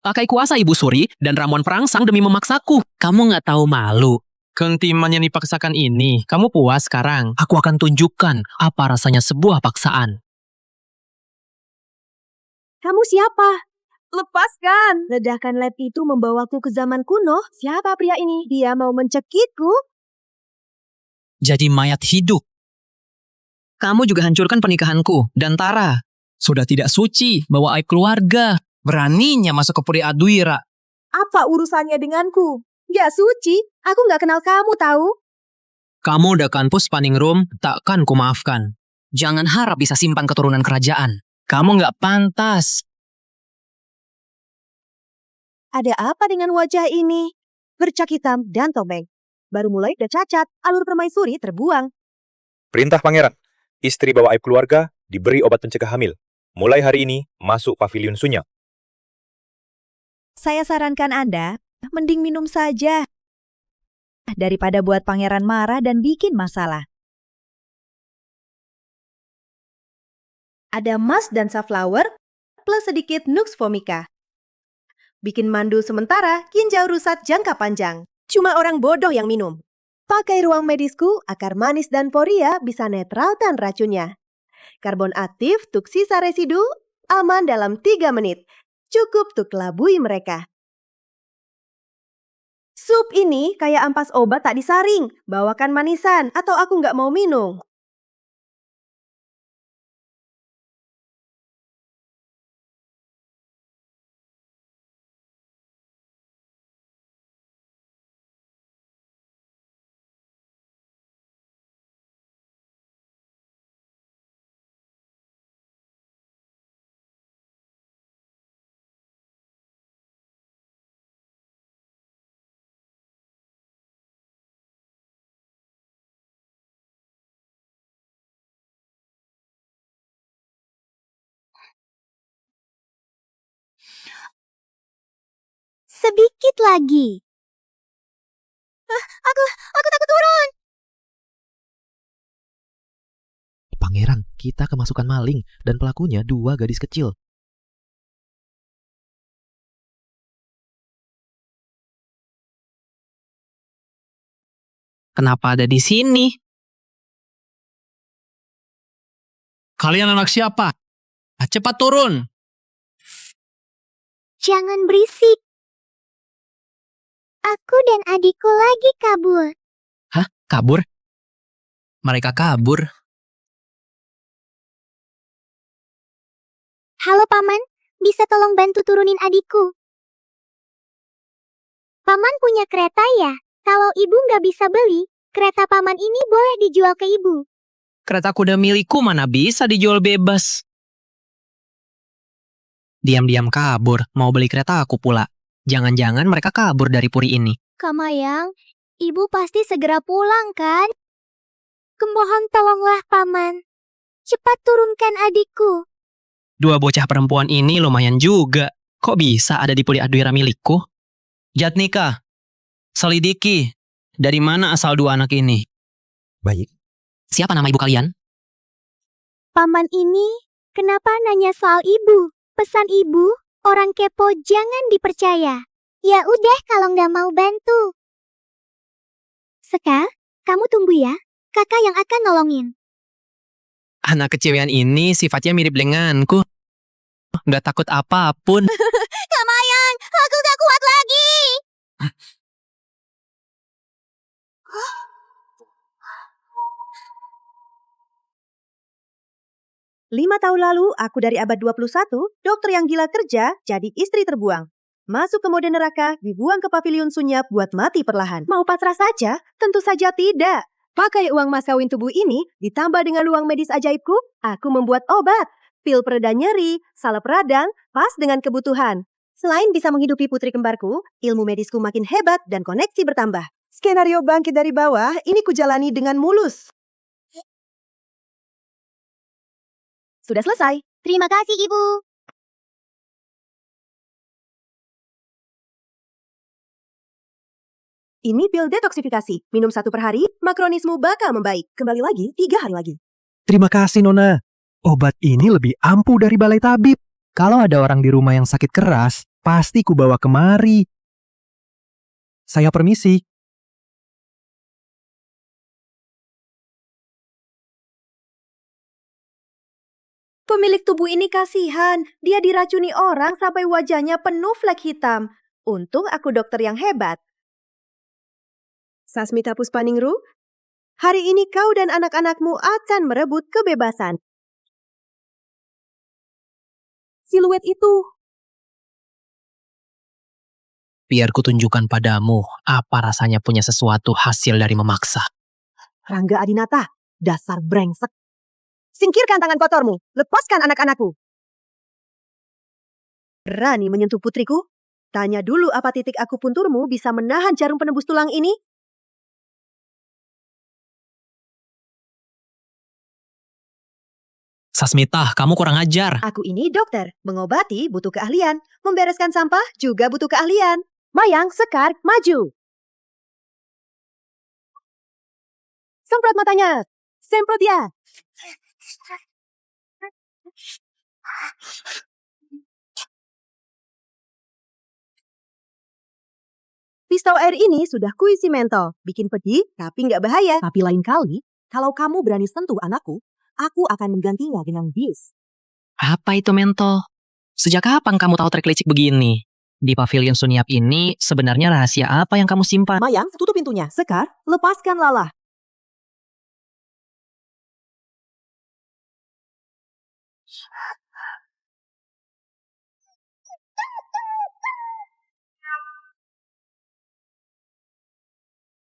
Pakai kuasa Ibu Suri dan ramuan perangsang demi memaksaku. Kamu nggak tahu malu. Kentiman yang dipaksakan ini, kamu puas sekarang? Aku akan tunjukkan apa rasanya sebuah paksaan. Kamu siapa? Lepaskan! Ledakan lab itu membawaku ke zaman kuno. Siapa pria ini? Dia mau mencekikku? Jadi mayat hidup. Kamu juga hancurkan pernikahanku dan Tara. Sudah tidak suci, bawa aib keluarga. Beraninya masuk ke Puri Adwira. Apa urusannya denganku? Gak suci, aku gak kenal kamu tahu. Kamu Dakan Puspaningrum, takkan kumaafkan. Jangan harap bisa simpan keturunan kerajaan. Kamu nggak pantas. Ada apa dengan wajah ini? Bercak hitam dan topeng. Baru mulai udah cacat, alur permaisuri terbuang. Perintah pangeran, istri bawa aib keluarga diberi obat pencegah hamil. Mulai hari ini, masuk pavilion Sunya. Saya sarankan Anda, mending minum saja. Daripada buat pangeran marah dan bikin masalah. Ada emas dan sunflower, plus sedikit Nux vomica. Bikin mandu sementara, ginjal rusat jangka panjang. Cuma orang bodoh yang minum. Pakai ruang medisku, akar manis dan poria bisa netralkan racunnya. Karbon aktif tuk sisa residu, aman dalam 3 menit. Cukup tuk kelabui mereka. Sup ini kayak ampas obat tak disaring. Bawakan manisan atau aku nggak mau minum. Sedikit lagi. Aku takut turun. Pangeran, kita kemasukan maling dan pelakunya 2 gadis kecil. Kenapa ada di sini? Kalian anak siapa? Cepat turun. Jangan berisik. Aku dan adikku lagi kabur. Hah? Kabur? Mereka kabur. Halo Paman, bisa tolong bantu turunin adikku? Paman punya kereta ya? Kalau ibu nggak bisa beli, kereta Paman ini boleh dijual ke ibu. Kereta kuda milikku mana bisa dijual bebas. Diam-diam kabur, mau beli kereta aku pula. Jangan-jangan mereka kabur dari puri ini. Kamayang, ibu pasti segera pulang kan? Kumohon tolonglah Paman. Cepat turunkan adikku. 2 bocah perempuan ini lumayan juga. Kok bisa ada di Puri Adwira milikku? Jatnika, selidiki. Dari mana asal 2 anak ini? Baik. Siapa nama ibu kalian? Paman ini, kenapa nanya soal ibu? Pesan ibu, orang kepo jangan dipercaya. Ya udah kalau nggak mau bantu. Seka, kamu tunggu ya. Kakak yang akan nolongin. Anak kecewean ini sifatnya mirip denganku. Nggak takut apapun. Kamayang, aku gak kuat lagi. 5 tahun lalu, aku dari abad 21, dokter yang gila kerja, jadi istri terbuang. Masuk ke mode neraka, dibuang ke pavilion sunyap buat mati perlahan. Mau pasrah saja? Tentu saja tidak. Pakai uang mas kawin tubuh ini, ditambah dengan uang medis ajaibku, aku membuat obat. Pil pereda nyeri, salep radang, pas dengan kebutuhan. Selain bisa menghidupi putri kembarku, ilmu medisku makin hebat dan koneksi bertambah. Skenario bangkit dari bawah, ini kujalani dengan mulus. Sudah selesai. Terima kasih ibu. Ini pil detoksifikasi. Minum 1 per hari, makronismu bakal membaik. Kembali lagi 3 hari lagi. Terima kasih Nona. Obat ini lebih ampuh dari balai tabib. Kalau ada orang di rumah yang sakit keras, pasti kubawa kemari. Saya permisi. Pemilik tubuh ini kasihan. Dia diracuni orang sampai wajahnya penuh flek hitam. Untung aku dokter yang hebat. Sasmita Puspaningru, hari ini kau dan anak-anakmu akan merebut kebebasan. Siluet itu. Biar kutunjukkan padamu apa rasanya punya sesuatu hasil dari memaksa. Rangga Adinata, dasar brengsek. Singkirkan tangan kotormu, lepaskan anak-anakku. Berani menyentuh putriku? Tanya dulu apa titik akupunturmu bisa menahan jarum penembus tulang ini? Sasmita, kamu kurang ajar. Aku ini dokter, mengobati butuh keahlian, membereskan sampah juga butuh keahlian. Mayang, Sekar, maju. Semprot matanya, semprot dia. Pistol air ini sudah kuisi mentol, bikin pedih tapi nggak bahaya. Tapi lain kali, kalau kamu berani sentuh anakku, aku akan menggantinya dengan bis. Apa itu mentol? Sejak kapan kamu tahu trik licik begini? Di pavilion Sunyap ini sebenarnya rahasia apa yang kamu simpan? Mayang, tutup pintunya. Sekar, lepaskan Lala.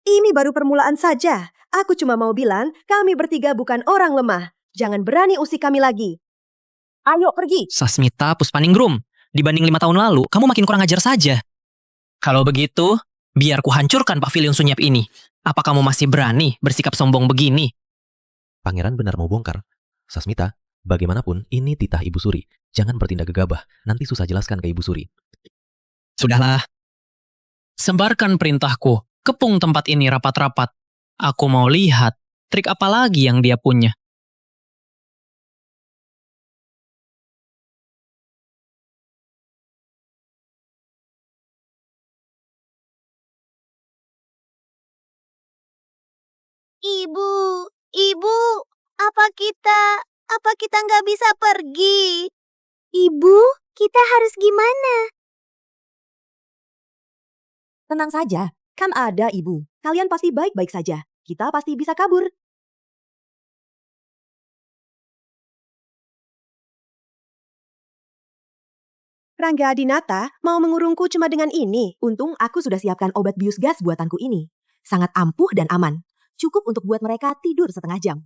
Ini baru permulaan saja. Aku cuma mau bilang, kami bertiga bukan orang lemah. Jangan berani usik kami lagi. Ayo pergi. Sasmita Puspaningrum, dibanding 5 tahun lalu, kamu makin kurang ajar saja. Kalau begitu, biar ku hancurkan pavilion Sunyap ini. Apa kamu masih berani bersikap sombong begini? Pangeran benar mau bongkar. Sasmita, bagaimanapun ini titah Ibu Suri. Jangan bertindak gegabah, nanti susah jelaskan ke Ibu Suri. Sudahlah. Sebarkan perintahku. Kepung tempat ini rapat-rapat. Aku mau lihat trik apa lagi yang dia punya. Ibu, ibu, apa kita nggak bisa pergi? Ibu, kita harus gimana? Tenang saja, kan ada ibu. Kalian pasti baik-baik saja. Kita pasti bisa kabur. Rangga Adinata mau mengurungku cuma dengan ini. Untung aku sudah siapkan obat bius gas buatanku ini. Sangat ampuh dan aman. Cukup untuk buat mereka tidur setengah jam.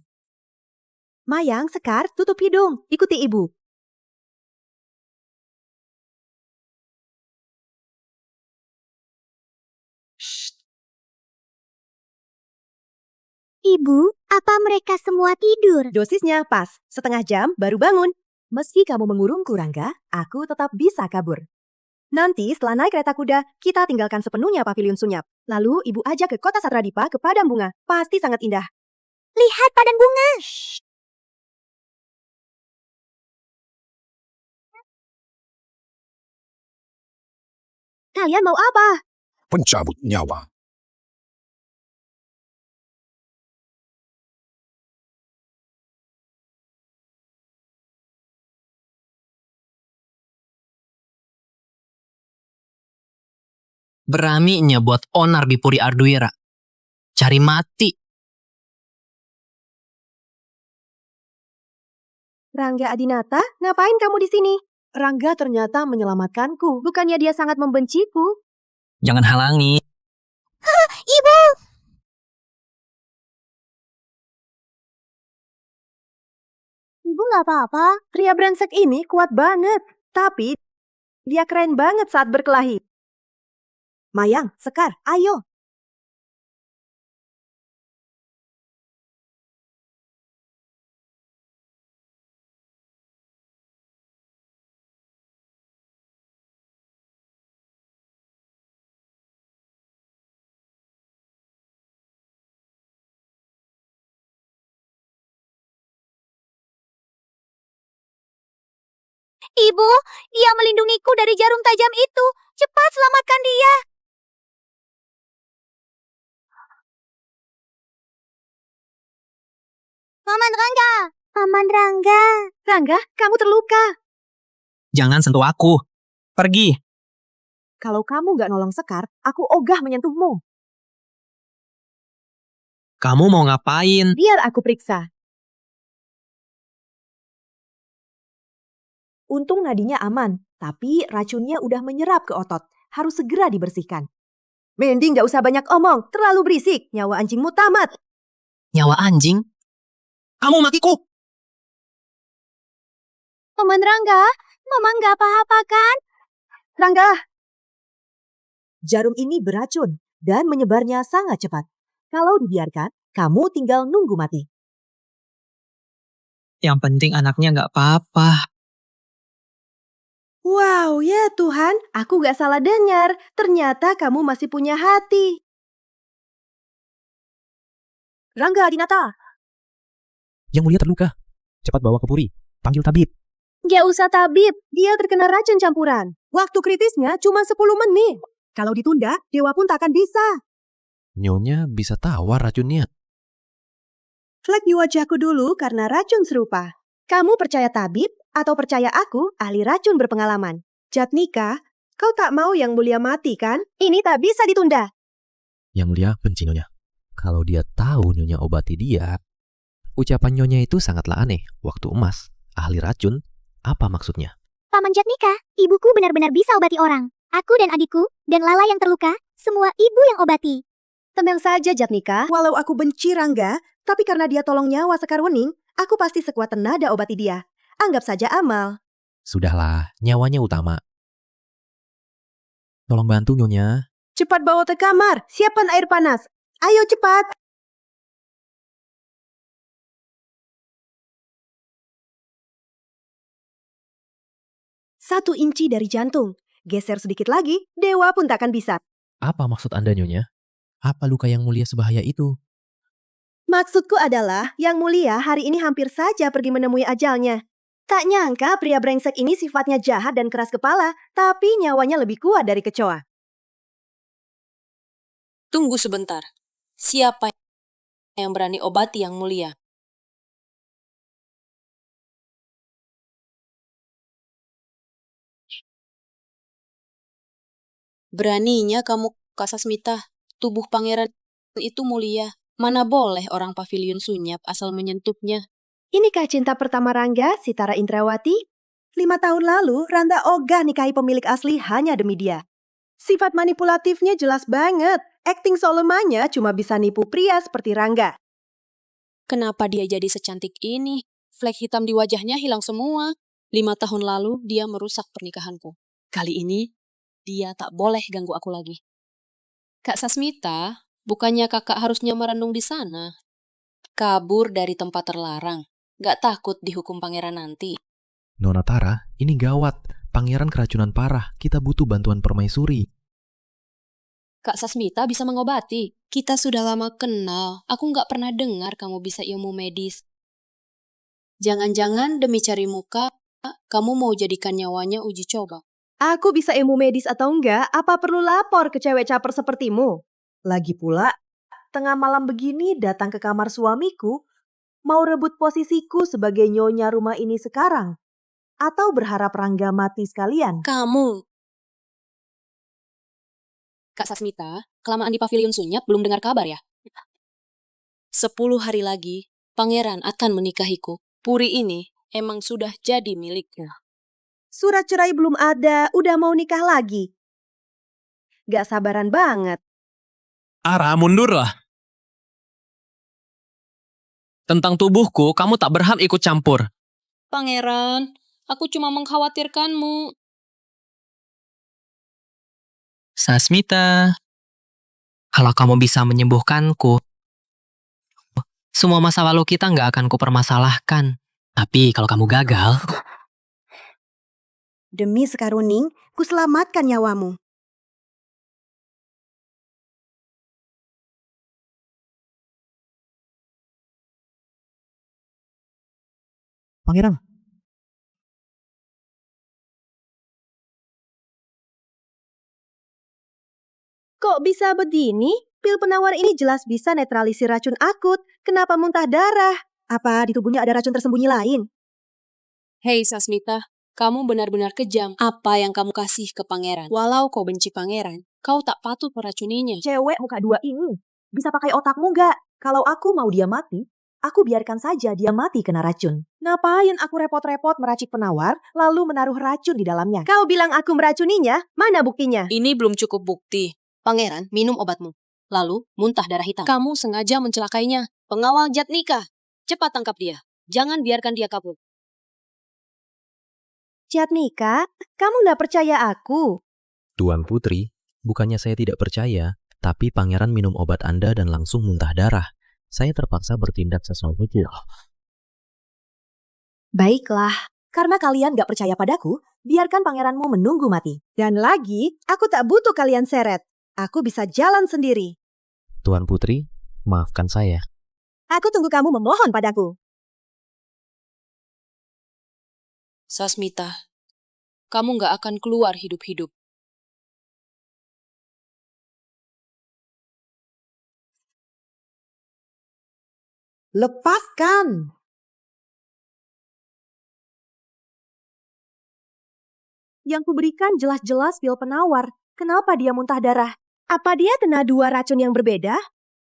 Mayang, Sekar, tutup hidung. Ikuti ibu. Ibu, apa mereka semua tidur? Dosisnya pas. Setengah jam baru bangun. Meski kamu mengurungku, Rangga, aku tetap bisa kabur. Nanti setelah naik kereta kuda, kita tinggalkan sepenuhnya pavilion Sunyap. Lalu ibu ajak ke kota Satradipa ke padang bunga. Pasti sangat indah. Lihat padang bunga. Kalian mau apa? Pencabut nyawa. Beraninya buat onar Bipuri Arduira. Cari mati. Rangga Adinata, ngapain kamu di sini? Rangga ternyata menyelamatkanku. Bukannya dia sangat membenciku. Jangan halangi. Ibu! Ibu nggak apa-apa. Pria brengsek ini kuat banget. Tapi dia keren banget saat berkelahi. Mayang, Sekar, ayo. Ibu, dia melindungiku dari jarum tajam itu. Cepat selamatkan dia. Paman Rangga. Paman Rangga. Rangga, kamu terluka. Jangan sentuh aku. Pergi. Kalau kamu nggak nolong Sekar, aku ogah menyentuhmu. Kamu mau ngapain? Biar aku periksa. Untung nadinya aman, tapi racunnya udah menyerap ke otot. Harus segera dibersihkan. Mending nggak usah banyak omong, terlalu berisik. Nyawa anjingmu tamat. Nyawa anjing? Kamu matiku. Paman Rangga, Mama nggak apa-apa kan? Rangga, jarum ini beracun dan menyebarnya sangat cepat. Kalau dibiarkan, kamu tinggal nunggu mati. Yang penting anaknya nggak apa-apa. Wow, ya Tuhan, aku nggak salah dengar. Ternyata kamu masih punya hati. Rangga Adinata. Yang mulia terluka. Cepat bawa ke Puri. Panggil tabib. Nggak usah tabib, dia terkena racun campuran. Waktu kritisnya cuma 10 menit. Kalau ditunda, dewa pun tak akan bisa. Nyonya bisa tawar racunnya. Flek di wajahku dulu karena racun serupa. Kamu percaya tabib atau percaya aku ahli racun berpengalaman? Jatnika, kau tak mau yang mulia mati kan? Ini tak bisa ditunda. Yang mulia benci Nyonya. Kalau dia tahu Nyonya obati dia, ucapan Nyonya itu sangatlah aneh. Waktu emas, ahli racun, apa maksudnya? Paman Jatnika, ibuku benar-benar bisa obati orang. Aku dan adikku, dan Lala yang terluka, semua ibu yang obati. Tenang saja Jatnika, walau aku benci Rangga, tapi karena dia tolong nyawa Sekar Wening, aku pasti sekuat tenaga obati dia. Anggap saja amal. Sudahlah, nyawanya utama. Tolong bantu Nyonya. Cepat bawa ke kamar, siapkan air panas. Ayo cepat. Satu inci dari jantung. Geser sedikit lagi, dewa pun tak akan bisa. Apa maksud Anda Nyonya? Apa luka yang mulia sebahaya itu? Maksudku adalah, Yang Mulia hari ini hampir saja pergi menemui ajalnya. Tak nyangka pria brengsek ini sifatnya jahat dan keras kepala, tapi nyawanya lebih kuat dari kecoa. Tunggu sebentar. Siapa yang berani obati Yang Mulia? Beraninya kamu, Kak Sasmita. Tubuh pangeran itu mulia. Mana boleh orang pavilion sunyap asal menyentuhnya. Inikah cinta pertama Rangga, Sitara Indrawati? 5 tahun lalu, Rangga ogah nikahi pemilik asli hanya demi dia. Sifat manipulatifnya jelas banget. Akting so lemahnya cuma bisa nipu pria seperti Rangga. Kenapa dia jadi secantik ini? Flek hitam di wajahnya hilang semua. 5 tahun lalu dia merusak pernikahanku. Kali ini dia tak boleh ganggu aku lagi. Kak Sasmita, bukannya kakak harusnya merenung di sana? Kabur dari tempat terlarang. Gak takut dihukum pangeran nanti. Nona Tara, ini gawat. Pangeran keracunan parah. Kita butuh bantuan permaisuri. Kak Sasmita bisa mengobati. Kita sudah lama kenal. Aku gak pernah dengar kamu bisa ilmu medis. Jangan-jangan demi cari muka, kamu mau jadikan nyawanya uji coba. Aku bisa ilmu medis atau enggak, apa perlu lapor ke cewek caper sepertimu? Lagi pula, tengah malam begini datang ke kamar suamiku, mau rebut posisiku sebagai nyonya rumah ini sekarang? Atau berharap Rangga mati sekalian? Kamu. Kak Sasmita, kelamaan di pavilion sunyap belum dengar kabar ya? 10 hari lagi, pangeran akan menikahiku. Puri ini emang sudah jadi milikku. Surat cerai belum ada, udah mau nikah lagi. Gak sabaran banget. Ara, mundurlah. Tentang tubuhku, kamu tak berhak ikut campur. Pangeran, aku cuma mengkhawatirkanmu. Sasmita, kalau kamu bisa menyembuhkanku, semua masa lalu kita nggak akan kupermasalahkan. Tapi kalau kamu gagal, Demi Sekar Wening, ku selamatkan nyawamu. Pangeran, Kok bisa begini? Pil penawar ini jelas bisa netralisir racun akut. Kenapa muntah darah? Apa di tubuhnya ada racun tersembunyi lain? Hei Sasmita, kamu benar-benar kejam. Apa yang kamu kasih ke pangeran? Walau kau benci pangeran, kau tak patut meracuninya. Cewek muka dua ini. Bisa pakai otakmu gak? Kalau aku mau dia mati, aku biarkan saja dia mati kena racun. Ngapain aku repot-repot meracik penawar, lalu menaruh racun di dalamnya? Kau bilang aku meracuninya? Mana buktinya? Ini belum cukup bukti. Pangeran, minum obatmu. Lalu, muntah darah hitam. Kamu sengaja mencelakainya. Pengawal Jatnika, cepat tangkap dia. Jangan biarkan dia kabur. Jatnika, kamu gak percaya aku? Tuan Putri, bukannya saya tidak percaya, tapi pangeran minum obat Anda dan langsung muntah darah. Saya terpaksa bertindak sesuai hukum. Baiklah, karena kalian gak percaya padaku, biarkan pangeranmu menunggu mati. Dan lagi, aku tak butuh kalian seret. Aku bisa jalan sendiri. Tuan Putri, maafkan saya. Aku tunggu kamu memohon padaku. Sasmita, kamu gak akan keluar hidup-hidup. Lepaskan! Yang kuberikan jelas-jelas pil penawar. Kenapa dia muntah darah? Apa dia kena dua racun yang berbeda?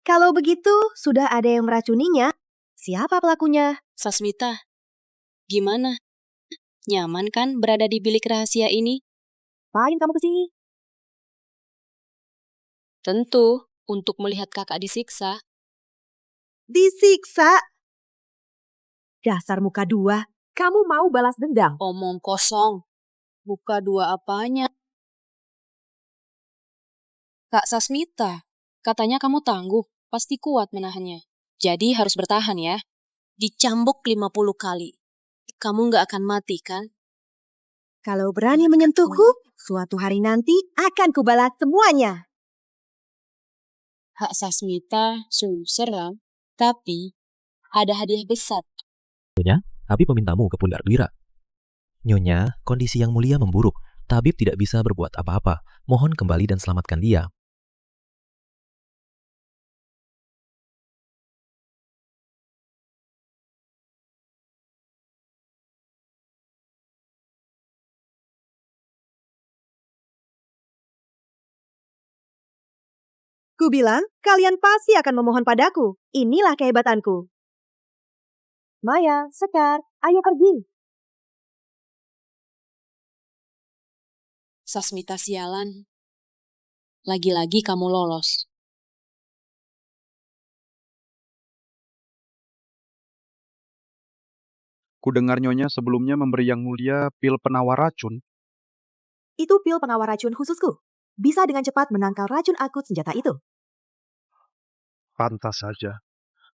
Kalau begitu, sudah ada yang meracuninya. Siapa pelakunya? Sasmita, gimana? Nyaman kan berada di bilik rahasia ini? Ngapain kamu kesini? Tentu, untuk melihat kakak disiksa. Disiksa? Dasar muka dua. Kamu mau balas dendam? Omong kosong. Buka dua apanya? Kak Sasmita, katanya kamu tangguh. Pasti kuat menahannya. Jadi harus bertahan ya. Dicambuk 50 kali. Kamu nggak akan mati kan? Kalau berani menyentuhku, suatu hari nanti akan kubalas semuanya. Hak Sasmita sungguh seram, tapi ada hadiah besar. Nyonya, Habib memintamu ke Pundar Dwira. Nyonya, kondisi yang mulia memburuk. Tabib tidak bisa berbuat apa-apa. Mohon kembali dan selamatkan dia. Ku bilang, kalian pasti akan memohon padaku. Inilah kehebatanku. Maya, Sekar, ayo pergi. Sasmita sialan. Lagi-lagi kamu lolos. Kudengar Nyonya sebelumnya memberi Yang Mulia pil penawar racun. Itu pil penawar racun khususku. Bisa dengan cepat menangkal racun akut senjata itu. Pantas saja.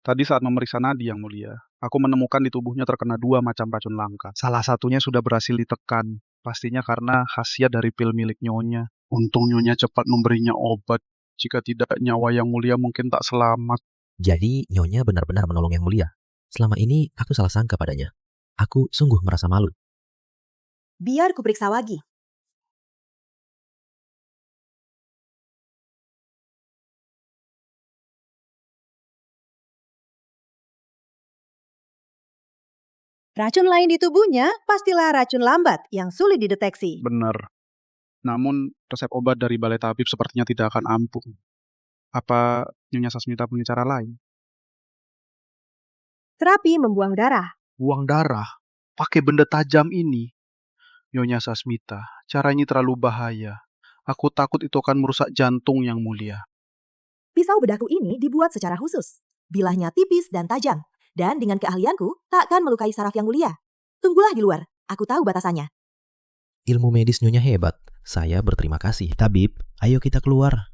Tadi saat memeriksa nadi Yang Mulia, aku menemukan di tubuhnya terkena 2 macam racun langka. Salah satunya sudah berhasil ditekan. Pastinya karena khasiat dari pil milik Nyonya. Untung Nyonya cepat memberinya obat. Jika tidak, nyawa Yang Mulia mungkin tak selamat. Jadi, Nyonya benar-benar menolong Yang Mulia. Selama ini, aku salah sangka padanya. Aku sungguh merasa malu. Biar ku periksa lagi. Racun lain di tubuhnya pastilah racun lambat yang sulit dideteksi. Benar. Namun, resep obat dari Balai Tabib sepertinya tidak akan ampuh. Apa Nyonya Sasmita punya cara lain? Terapi membuang darah. Buang darah? Pakai benda tajam ini? Nyonya Sasmita, cara ini terlalu bahaya. Aku takut itu akan merusak jantung Yang Mulia. Pisau bedaku ini dibuat secara khusus. Bilahnya tipis dan tajam. Dan dengan keahlianku, takkan melukai saraf Yang Mulia. Tunggulah di luar, aku tahu batasannya. Ilmu medis Nyonya hebat. Saya berterima kasih. Tabib, ayo kita keluar.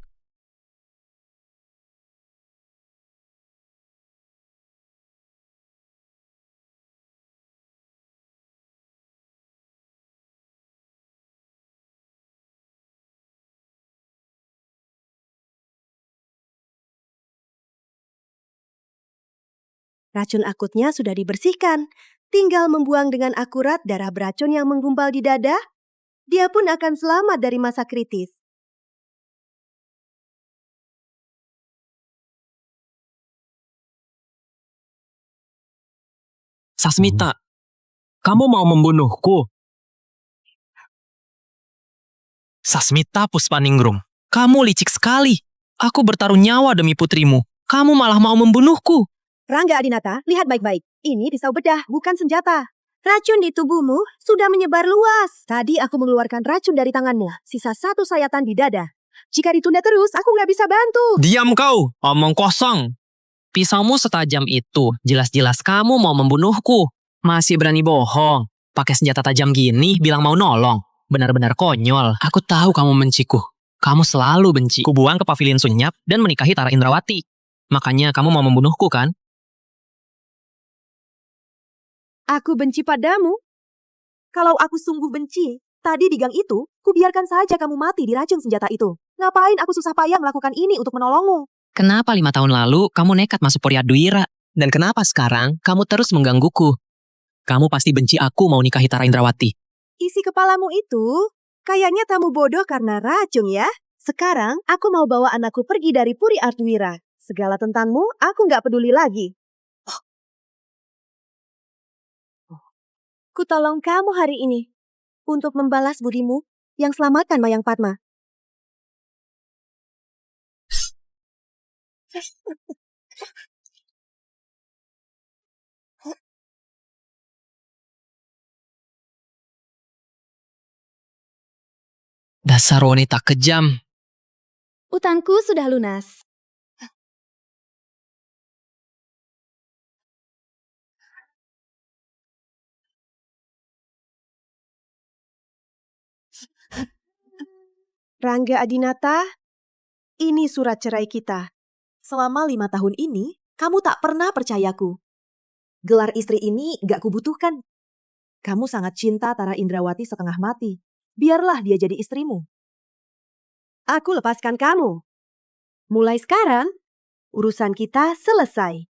Racun akutnya sudah dibersihkan. Tinggal membuang dengan akurat darah beracun yang menggumpal di dada. Dia pun akan selamat dari masa kritis. Sasmita, kamu mau membunuhku? Sasmita Puspaningrum, kamu licik sekali. Aku bertaruh nyawa demi putrimu. Kamu malah mau membunuhku. Rangga Adinata, lihat baik-baik. Ini pisau bedah, bukan senjata. Racun di tubuhmu sudah menyebar luas. Tadi aku mengeluarkan racun dari tanganmu. Sisa 1 sayatan di dada. Jika ditunda terus, aku nggak bisa bantu. Diam kau, omong kosong. Pisaumu setajam itu. Jelas-jelas kamu mau membunuhku. Masih berani bohong. Pakai senjata tajam gini, bilang mau nolong. Benar-benar konyol. Aku tahu kamu benciku. Kamu selalu benci. Kubuang ke pavilion Sunyap dan menikahi Tara Indrawati. Makanya kamu mau membunuhku kan? Aku benci padamu. Kalau aku sungguh benci, tadi di gang itu, kubiarkan saja kamu mati diracun senjata itu. Ngapain aku susah payah melakukan ini untuk menolongmu? Kenapa 5 tahun lalu kamu nekat masuk Poryadwira? Dan kenapa sekarang kamu terus menggangguku? Kamu pasti benci aku mau nikahi Tara Indrawati. Isi kepalamu itu, kayaknya tamu bodoh karena racun ya. Sekarang, aku mau bawa anakku pergi dari Puri Ardwira. Segala tentangmu, aku nggak peduli lagi. Ku tolong kamu hari ini untuk membalas budimu yang selamatkan Mayang Padma. Dasar wanita kejam. Utangku sudah lunas. Rangga Adinata, ini surat cerai kita. Selama 5 tahun ini, kamu tak pernah percayaku. Gelar istri ini gak kubutuhkan. Kamu sangat cinta Tara Indrawati setengah mati. Biarlah dia jadi istrimu. Aku lepaskan kamu. Mulai sekarang, urusan kita selesai.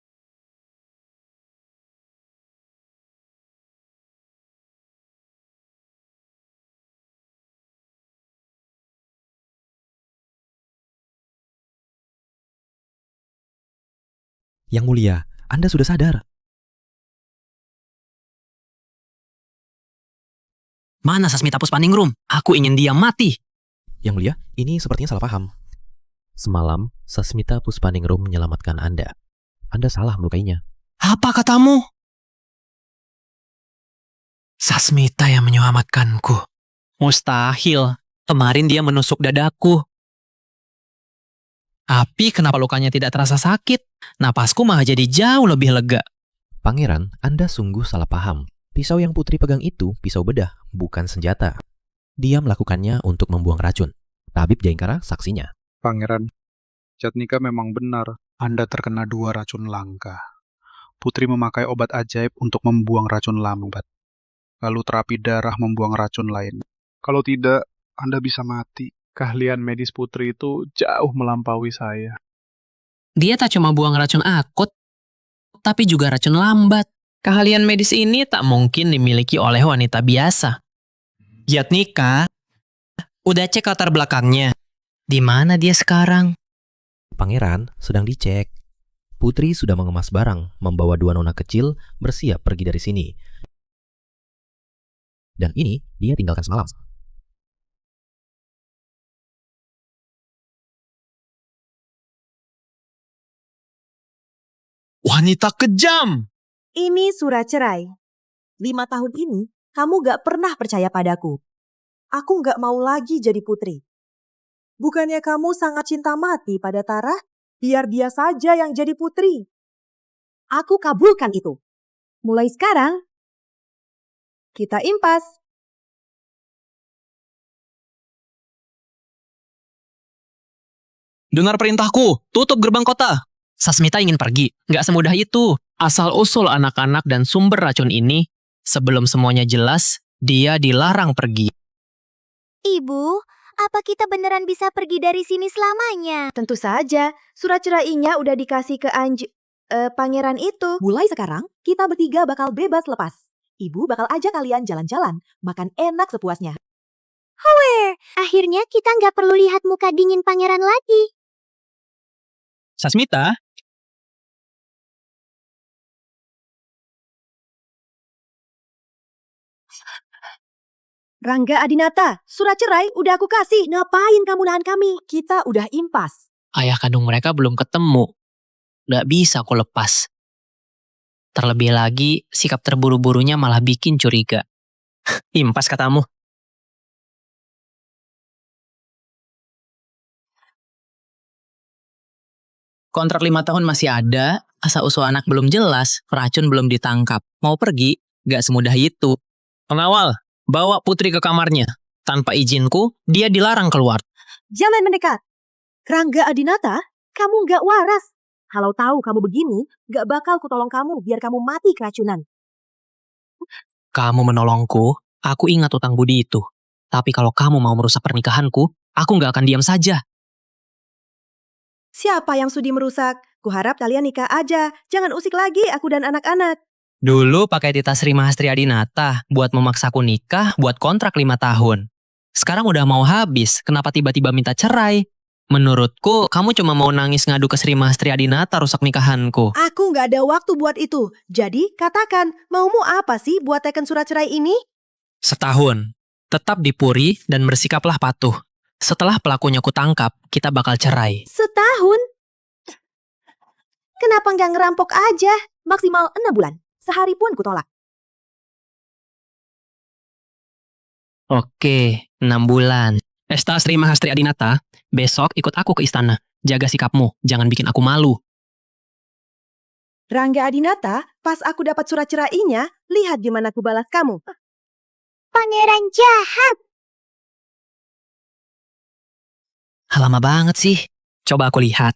Yang mulia, Anda sudah sadar. Mana Sasmita Puspaningrum? Aku ingin dia mati. Yang mulia, ini sepertinya salah paham. Semalam, Sasmita Puspaningrum menyelamatkan Anda. Anda salah melukainya. Apa katamu? Sasmita yang menyelamatkanku. Mustahil. Kemarin dia menusuk dadaku. Tapi kenapa lukanya tidak terasa sakit? Napasku malah jadi jauh lebih lega. Pangeran, Anda sungguh salah paham. Pisau yang Putri pegang itu pisau bedah, bukan senjata. Dia melakukannya untuk membuang racun. Tabib Jayengkara saksinya. Pangeran, Jatnika memang benar. Anda terkena 2 racun langka. Putri memakai obat ajaib untuk membuang racun lambat. Lalu terapi darah membuang racun lain. Kalau tidak, Anda bisa mati. Keahlian medis Putri itu jauh melampaui saya. Dia tak cuma buang racun akut, tapi juga racun lambat. Keahlian medis ini tak mungkin dimiliki oleh wanita biasa. Jatnika, udah cek latar belakangnya. Di mana dia sekarang? Pangeran sedang dicek. Putri sudah mengemas barang, membawa 2 nona kecil, bersiap pergi dari sini. Dan ini dia tinggalkan semalam. Wanita kejam! Ini surat cerai. 5 tahun ini, kamu gak pernah percaya padaku. Aku gak mau lagi jadi putri. Bukannya kamu sangat cinta mati pada Tara? Biar dia saja yang jadi putri. Aku kabulkan itu. Mulai sekarang, kita impas. Dengar perintahku, tutup gerbang kota. Sasmita ingin pergi. Nggak semudah itu. Asal-usul anak-anak dan sumber racun ini, sebelum semuanya jelas, dia dilarang pergi. Ibu, apa kita beneran bisa pergi dari sini selamanya? Tentu saja, surat cerainya udah dikasih ke pangeran itu. Mulai sekarang, kita bertiga bakal bebas lepas. Ibu bakal ajak kalian jalan-jalan, makan enak sepuasnya. Akhirnya kita nggak perlu lihat muka dingin pangeran lagi. Sasmita, Rangga Adinata, surat cerai udah aku kasih. Ngapain kamu nahan kami? Kita udah impas. Ayah kandung mereka belum ketemu. Gak bisa aku lepas. Terlebih lagi, sikap terburu-burunya malah bikin curiga. Impas katamu. Kontrak 5 tahun masih ada, asal-usul anak belum jelas, racun belum ditangkap. Mau pergi, gak semudah itu. Pengawal, bawa Putri ke kamarnya. Tanpa izinku, dia dilarang keluar. Jangan mendekat. Rangga Adinata, kamu gak waras. Kalau tahu kamu begini, gak bakal kutolong kamu biar kamu mati keracunan. Kamu menolongku, aku ingat utang budi itu. Tapi kalau kamu mau merusak pernikahanku, aku gak akan diam saja. Siapa yang sudi merusak? Kuharap kalian nikah aja. Jangan usik lagi aku dan anak-anak. Dulu pakai Tita Sri Mahastri Adinata buat memaksaku nikah buat kontrak 5 tahun. Sekarang udah mau habis, kenapa tiba-tiba minta cerai? Menurutku, kamu cuma mau nangis ngadu ke Sri Mahastri Adinata rusak nikahanku. Aku gak ada waktu buat itu. Jadi, katakan, maumu apa sih buat teken surat cerai ini? Setahun. Tetap di Puri dan bersikaplah patuh. Setelah pelakunya kutangkap, kita bakal cerai. Setahun? Kenapa nggak ngerampok aja? Maksimal 6 bulan. Sehari pun kutolak. Oke, 6 bulan. Esta Sri Mahastri Adinata, besok ikut aku ke istana. Jaga sikapmu, jangan bikin aku malu. Rangga Adinata, pas aku dapat surat cerainya, lihat gimana aku balas kamu. Pangeran jahat. Lama banget sih. Coba aku lihat.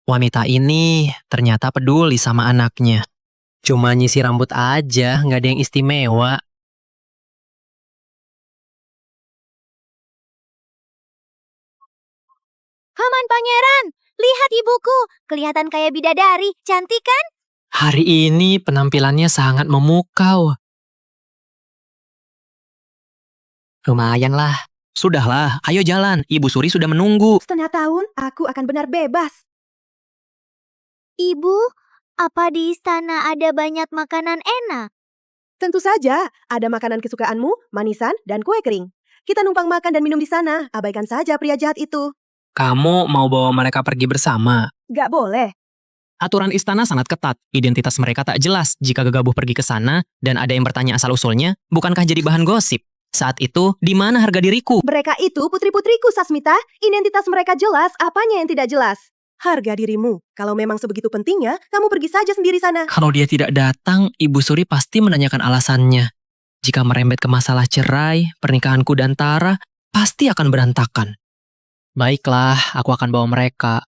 Wanita ini ternyata peduli sama anaknya. Cuma nyisi rambut aja, nggak ada yang istimewa. Paman pangeran, lihat ibuku. Kelihatan kayak bidadari, cantik kan? Hari ini penampilannya sangat memukau. Lumayan lah. Sudahlah, ayo jalan. Ibu Suri sudah menunggu. Setengah tahun, aku akan benar bebas. Ibu, apa di istana ada banyak makanan enak? Tentu saja, ada makanan kesukaanmu, manisan, dan kue kering. Kita numpang makan dan minum di sana, abaikan saja pria jahat itu. Kamu mau bawa mereka pergi bersama? Gak boleh. Aturan istana sangat ketat. Identitas mereka tak jelas jika gegabah pergi ke sana dan ada yang bertanya asal-usulnya, bukankah jadi bahan gosip? Saat itu, di mana harga diriku? Mereka itu putri-putriku, Sasmita. Identitas mereka jelas, apanya yang tidak jelas? Harga dirimu. Kalau memang sebegitu pentingnya, kamu pergi saja sendiri sana. Kalau dia tidak datang, Ibu Suri pasti menanyakan alasannya. Jika merembet ke masalah cerai, pernikahanku dan Tara pasti akan berantakan. Baiklah, aku akan bawa mereka.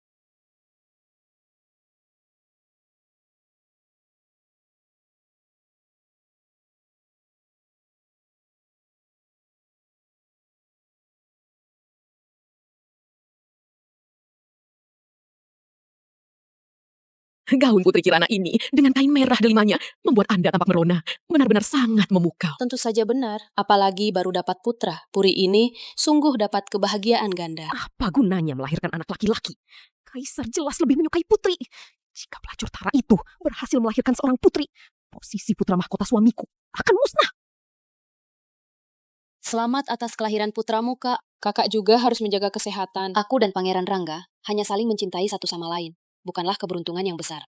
Gaun Putri Kirana ini dengan kain merah delimanya membuat Anda tampak merona. Benar-benar sangat memukau. Tentu saja benar, apalagi baru dapat putra. Puri ini sungguh dapat kebahagiaan ganda. Apa gunanya melahirkan anak laki-laki? Kaisar jelas lebih menyukai putri. Jika pelacur Tara itu berhasil melahirkan seorang putri, posisi putra mahkota suamiku akan musnah. Selamat atas kelahiran putramu, Kak. Kakak juga harus menjaga kesehatan. Aku dan Pangeran Rangga hanya saling mencintai satu sama lain. Bukanlah keberuntungan yang besar.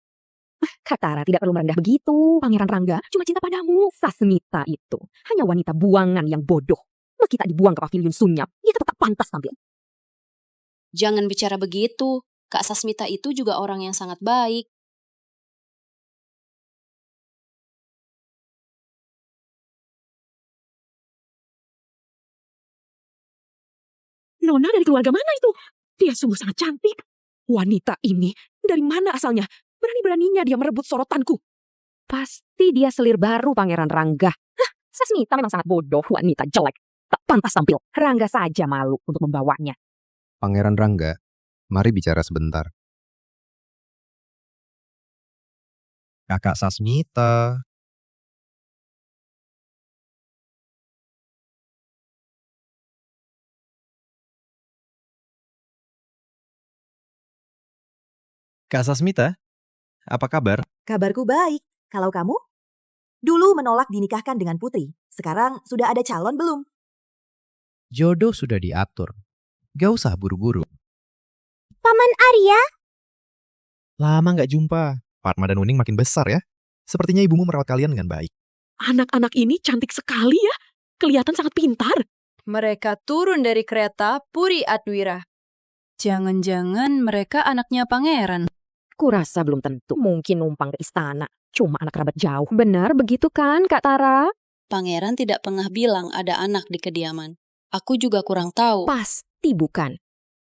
Kak Tara tidak perlu merendah begitu. Pangeran Rangga cuma cinta padamu. Sasmita itu hanya wanita buangan yang bodoh. Meski tak dibuang ke pavilion Sunyap, dia tetap pantas tampil. Jangan bicara begitu. Kak Sasmita itu juga orang yang sangat baik. Nona dari keluarga mana itu? Dia sungguh sangat cantik. Wanita ini dari mana asalnya? Berani-beraninya dia merebut sorotanku. Pasti dia selir baru Pangeran Rangga. Sasmita memang sangat bodoh, wanita jelek. Tak pantas tampil. Rangga saja malu untuk membawanya. Pangeran Rangga, mari bicara sebentar. Kakak Sasmita. Kak Sasmita, apa kabar? Kabarku baik. Kalau kamu? Dulu menolak dinikahkan dengan Putri. Sekarang sudah ada calon belum? Jodoh sudah diatur. Gak usah buru-buru. Paman Arya, Lama nggak jumpa. Fatma dan Uning makin besar ya. Sepertinya ibumu merawat kalian dengan baik. Anak-anak ini cantik sekali ya. Kelihatan sangat pintar. Mereka turun dari kereta Puri Adwira. Jangan-jangan mereka anaknya pangeran. Kurasa belum tentu. Mungkin numpang ke istana. Cuma anak kerabat jauh. Benar begitu kan, Kak Tara? Pangeran tidak pernah bilang ada anak di kediaman. Aku juga kurang tahu. Pasti bukan.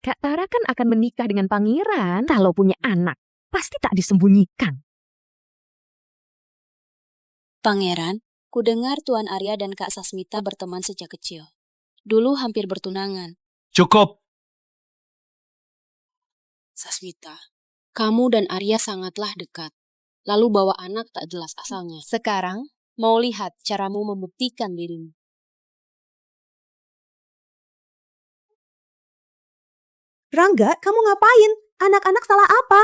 Kak Tara kan akan menikah dengan pangeran kalau punya anak. Pasti tak disembunyikan. Pangeran, ku dengar Tuan Arya dan Kak Sasmita berteman sejak kecil. Dulu hampir bertunangan. Cukup. Sasmita, kamu dan Arya sangatlah dekat. Lalu bawa anak tak jelas asalnya. Sekarang, mau lihat caramu membuktikan dirimu. Rangga, kamu ngapain? Anak-anak salah apa?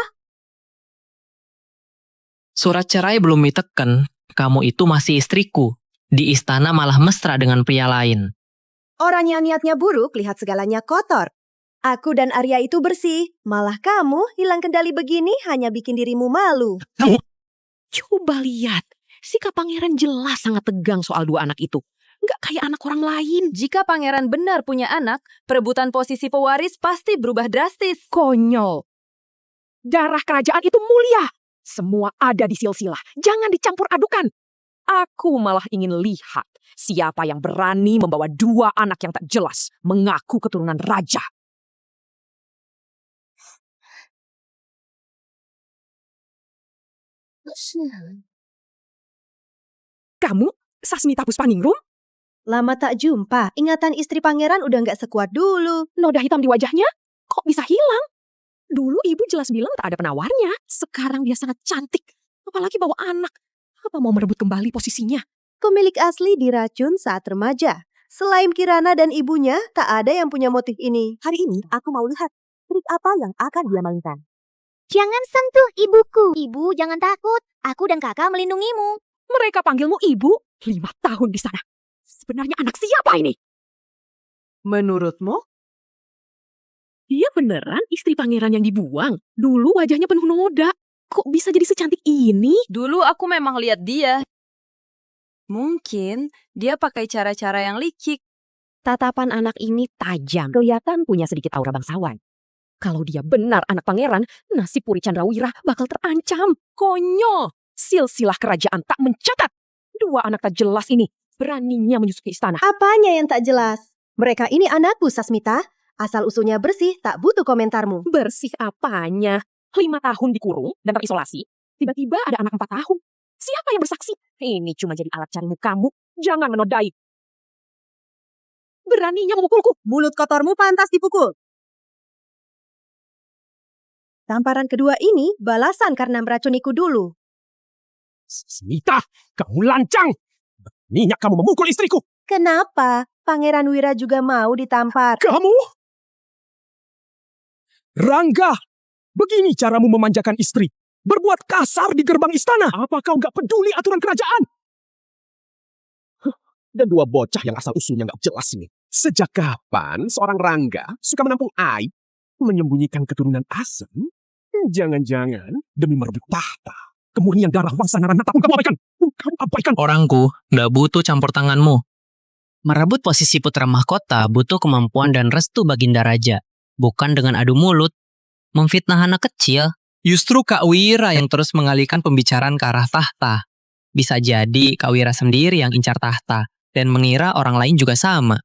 Surat cerai belum diteken, kamu itu masih istriku. Di istana malah mesra dengan pria lain. Orang yang niatnya buruk lihat segalanya kotor. Aku dan Arya itu bersih. Malah kamu hilang kendali begini hanya bikin dirimu malu. Coba lihat. Sikap pangeran jelas sangat tegang soal dua anak itu. Nggak kayak anak orang lain. Jika pangeran benar punya anak, perebutan posisi pewaris pasti berubah drastis. Konyol. Darah kerajaan itu mulia. Semua ada di silsilah. Jangan dicampur adukan. Aku malah ingin lihat siapa yang berani membawa dua anak yang tak jelas mengaku keturunan raja. Kamu, Sasmita Puspaningrum? Lama tak jumpa, ingatan istri pangeran udah nggak sekuat dulu. Noda hitam di wajahnya? Kok bisa hilang? Dulu ibu jelas bilang tak ada penawarnya. Sekarang dia sangat cantik. Apalagi bawa anak. Apa mau merebut kembali posisinya? Pemilik asli diracun saat remaja. Selain Kirana dan ibunya, tak ada yang punya motif ini. Hari ini aku mau lihat trik apa yang akan dia mainkan. jangan sentuh ibuku. Ibu, jangan takut. Aku dan kakak melindungimu. Mereka panggilmu ibu 5 tahun di sana. Sebenarnya anak siapa ini? Menurutmu? Dia beneran istri pangeran yang dibuang. Dulu wajahnya penuh noda. Kok bisa jadi secantik ini? Dulu aku memang lihat dia. Mungkin dia pakai cara-cara yang licik. Tatapan anak ini tajam. Kelihatan punya sedikit aura bangsawan. Kalau dia benar anak pangeran, nasib Puri Chandrawira bakal terancam. Konyol. Silsilah kerajaan tak mencatat. Dua anak tak jelas ini beraninya menyusup ke istana. Apanya yang tak jelas? Mereka ini anakku, Sasmita. Asal usulnya bersih, tak butuh komentarmu. Bersih apanya? 5 tahun dikurung dan terisolasi. Tiba-tiba ada anak 4 tahun. Siapa yang bersaksi? Ini cuma jadi alat cari mukamu. Jangan menodai. Beraninya memukulku. Mulut kotormu pantas dipukul. Tamparan kedua ini balasan karena meracuniku dulu. Smita, kamu lancang. Beraninya kamu memukul istriku. Kenapa? Pangeran Wira juga mau ditampar. Kamu? Rangga, begini caramu memanjakan istri. Berbuat kasar di gerbang istana. Apa kau nggak peduli aturan kerajaan? Dan dua bocah yang asal usulnya nggak jelas ini. Sejak kapan seorang Rangga suka menampung aib, menyembunyikan keturunan asem? Jangan-jangan demi merebut tahta. Kemurnian darah bangsa Narana tak kamu abaikan. Kamu abaikan. Orangku, nggak butuh campur tanganmu. Merebut posisi putra mahkota butuh kemampuan dan restu Baginda Raja. Bukan dengan adu mulut. Memfitnah anak kecil. Justru Kak Wira yang terus mengalihkan pembicaraan ke arah tahta. Bisa jadi Kak Wira sendiri yang incar tahta. Dan mengira orang lain juga sama.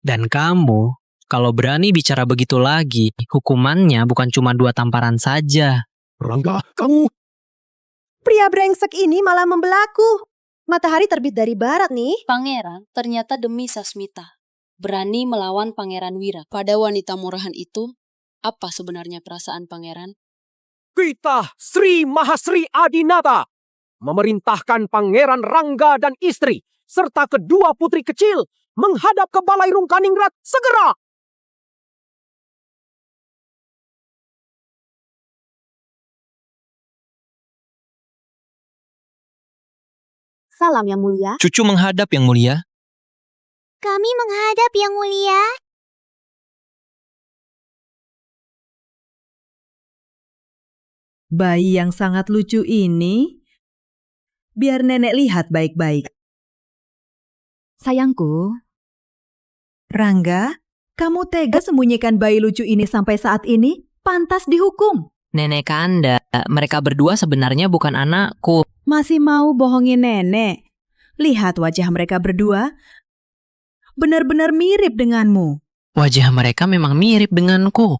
Dan kamu, kalau berani bicara begitu lagi, hukumannya bukan cuma 2 tamparan saja. Rangga, kamu... Pria brengsek ini malah membelaku. Matahari terbit dari barat nih. Pangeran ternyata demi Sasmita. Berani melawan Pangeran Wira. Pada wanita murahan itu, apa sebenarnya perasaan pangeran? Kita Sri Mahasri Adinata memerintahkan Pangeran Rangga dan istri serta kedua putri kecil menghadap ke Balai Rungkaningrat segera. Salam Yang Mulia. Cucu menghadap Yang Mulia. Kami menghadap Yang Mulia. Bayi yang sangat lucu ini, biar nenek lihat baik-baik. Sayangku, Rangga, kamu tega sembunyikan bayi lucu ini sampai saat ini? Pantas dihukum. Nenek Kanda, mereka berdua sebenarnya bukan anakku. Masih mau bohongin nenek? Lihat wajah mereka berdua, benar-benar mirip denganmu. Wajah mereka memang mirip denganku.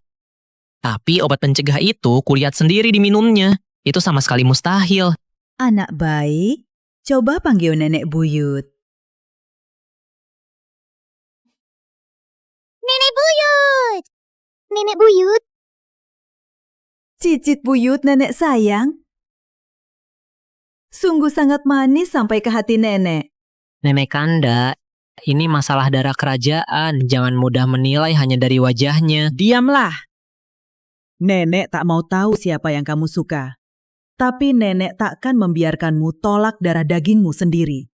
Tapi obat pencegah itu kulihat sendiri diminumnya. Itu sama sekali mustahil. Anak baik, coba panggil nenek buyut. Nenek buyut. Nenek buyut. Cicit buyut nenek sayang. Sungguh sangat manis sampai ke hati nenek. Nenek Kanda, ini masalah darah kerajaan. Jangan mudah menilai hanya dari wajahnya. Diamlah. Nenek tak mau tahu siapa yang kamu suka. Tapi nenek takkan membiarkanmu tolak darah dagingmu sendiri.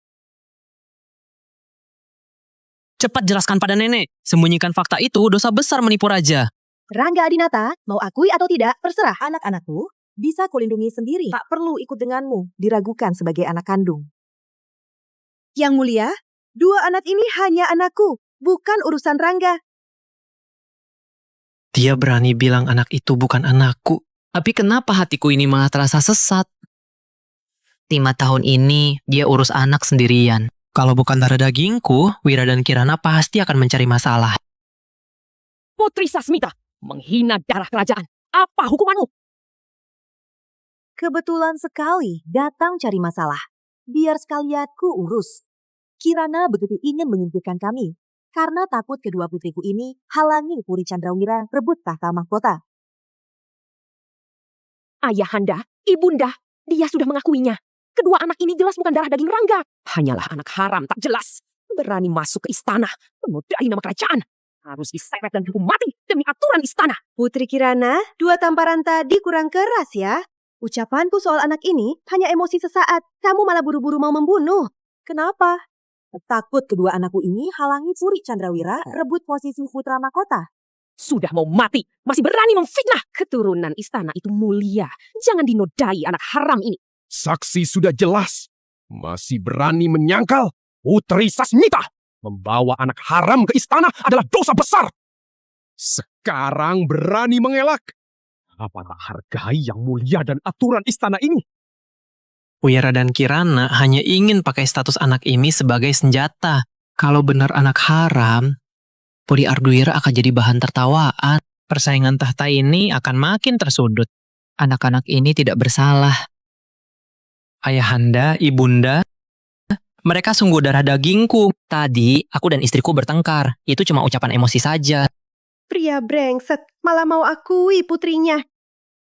Cepat jelaskan pada nenek. Sembunyikan fakta itu dosa besar menipu raja. Rangga Adinata, mau akui atau tidak, terserah. Anak-anakku bisa kulindungi sendiri. Tak perlu ikut denganmu, diragukan sebagai anak kandung. Yang Mulia, dua anak ini hanya anakku, bukan urusan Rangga. Dia berani bilang anak itu bukan anakku. Tapi kenapa hatiku ini malah terasa sesat? 5 tahun ini dia urus anak sendirian. Kalau bukan darah dagingku, Wira dan Kirana pasti akan mencari masalah. Putri Sasmita, menghina darah kerajaan. Apa hukumanmu? Kebetulan sekali datang cari masalah. Biar sekalian ku urus. Kirana begitu ingin menyingkirkan kami. Karena takut kedua putriku ini halangi Puri Chandrawira rebut tahta mahkota. Ayahanda, ibunda, dia sudah mengakuinya. Kedua anak ini jelas bukan darah daging Rangga. Hanyalah anak haram tak jelas. Berani masuk ke istana, menodai nama kerajaan. Harus diseret dan dihukum mati demi aturan istana. Putri Kirana, 2 tamparan tadi kurang keras ya. Ucapanku soal anak ini hanya emosi sesaat. Kamu malah buru-buru mau membunuh. Kenapa? Takut kedua anakku ini halangi Puri Chandrawira rebut posisi putra mahkota. Sudah mau mati, masih berani memfitnah. Keturunan istana itu mulia. Jangan dinodai anak haram ini. Saksi sudah jelas. Masih berani menyangkal. Putri Sasmita membawa anak haram ke istana adalah dosa besar. Sekarang berani mengelak. Apakah hargai Yang Mulia dan aturan istana ini? Wira dan Kirana hanya ingin pakai status anak ini sebagai senjata. Kalau benar anak haram, Puri Arduira akan jadi bahan tertawaan. Persaingan tahta ini akan makin tersudut. Anak-anak ini tidak bersalah. Ayahanda, ibunda, mereka sungguh darah dagingku. Tadi, aku dan istriku bertengkar. Itu cuma ucapan emosi saja. Pria brengsek, malah mau akui putrinya.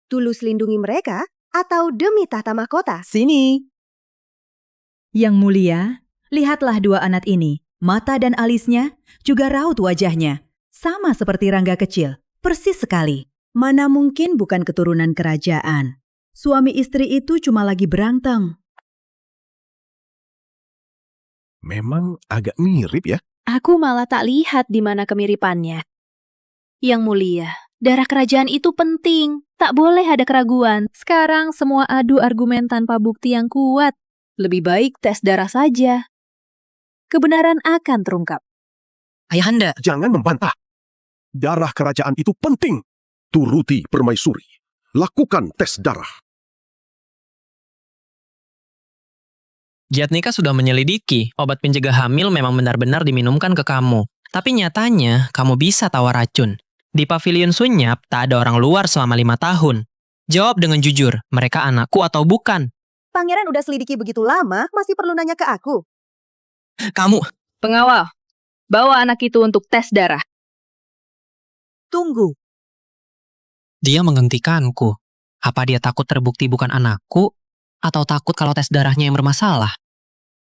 Tulus lindungi mereka atau demi tahta mahkota? Sini. Yang Mulia, lihatlah 2 anak ini. Mata dan alisnya, juga raut wajahnya. Sama seperti Rangga kecil, persis sekali. Mana mungkin bukan keturunan kerajaan. Suami istri itu cuma lagi berantem. Memang agak mirip ya. Aku malah tak lihat di mana kemiripannya. Yang Mulia, darah kerajaan itu penting. Tak boleh ada keraguan. Sekarang semua adu argumen tanpa bukti yang kuat. Lebih baik tes darah saja. Kebenaran akan terungkap. Ayahanda, Jangan membantah. Darah kerajaan itu penting. Turuti permaisuri. Lakukan tes darah. Jatnika sudah menyelidiki. Obat pencegah hamil memang benar-benar diminumkan ke kamu. Tapi nyatanya, kamu bisa tawar racun. Di pavilion Sunyap, tak ada orang luar selama 5 tahun. Jawab dengan jujur, mereka anakku atau bukan? Pangeran udah selidiki begitu lama, masih perlu nanya ke aku. Kamu, Pengawal, bawa anak itu untuk tes darah. Tunggu. dia menghentikanku. Apa dia takut terbukti bukan anakku? Atau takut kalau tes darahnya yang bermasalah?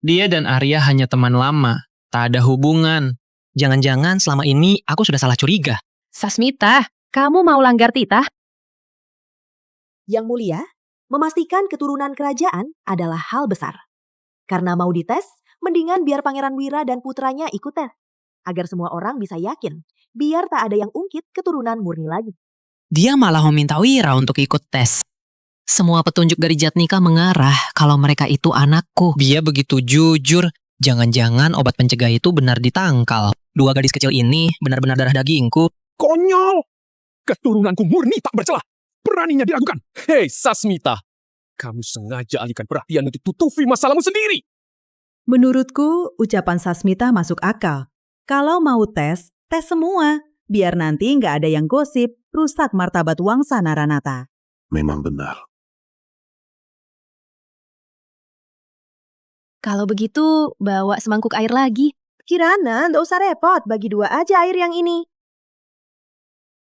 Dia dan Arya hanya teman lama, tak ada hubungan. Jangan-jangan selama ini aku sudah salah curiga. Sasmita, kamu mau langgar titah? Yang Mulia, memastikan keturunan kerajaan adalah hal besar. Karena mau dites, mendingan biar Pangeran Wira dan putranya ikut tes. Agar semua orang bisa yakin, biar tak ada yang ungkit keturunan murni lagi. Dia malah meminta Wira untuk ikut tes. Semua petunjuk dari Jatnika mengarah kalau mereka itu anakku. Dia begitu jujur. Jangan-jangan obat pencegah itu benar ditangkal. 2 gadis kecil ini benar-benar darah dagingku. Konyol! Keturunanku murni tak bercelah. Beraninya diragukan. Hei Sasmita, kamu sengaja alihkan perhatian untuk tutupi masalahmu sendiri. Menurutku, ucapan Sasmita masuk akal. Kalau mau tes, tes semua. Biar nanti nggak ada yang gosip, rusak martabat Wangsa Naranata. Memang benar. Kalau begitu, bawa semangkuk air lagi. Kirana, nggak usah repot, bagi 2 aja air yang ini.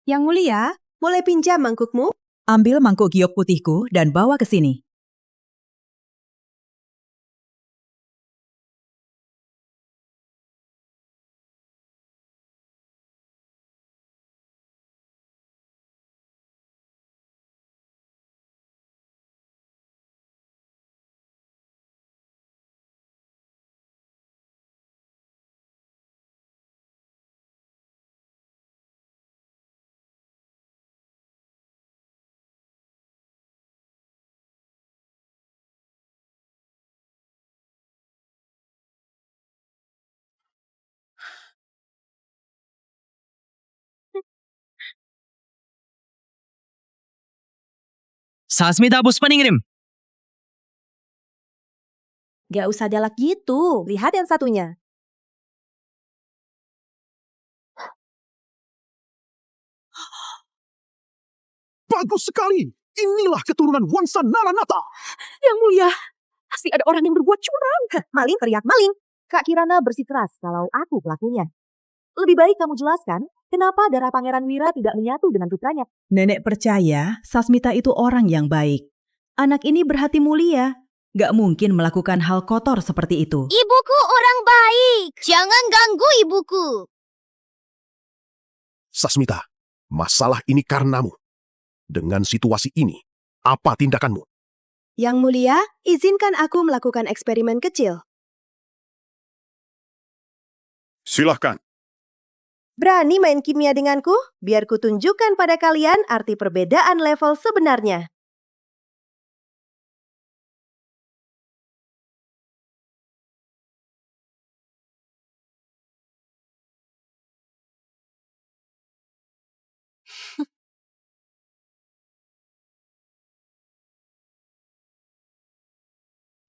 Yang Mulia, boleh pinjam mangkukmu? Ambil mangkuk giok putihku dan bawa ke sini. Sasmita Puspaningrim. Gak usah galak gitu, lihat yang satunya. Bagus sekali. Inilah keturunan Wangsa Naranata. Yang Mulia, pasti ada orang yang berbuat curang. Maling teriak maling. Kak Kirana bersikeras kalau aku pelakunya. Lebih baik kamu jelaskan, kenapa darah Pangeran Wira tidak menyatu dengan putranya? Nenek percaya Sasmita itu orang yang baik. Anak ini berhati mulia. Gak mungkin melakukan hal kotor seperti itu. Ibuku orang baik. Jangan ganggu ibuku. Sasmita, masalah ini karenamu. Dengan situasi ini, apa tindakanmu? Yang Mulia, izinkan aku melakukan eksperimen kecil. Silahkan. Berani main kimia denganku? Biar ku tunjukkan pada kalian arti perbedaan level sebenarnya.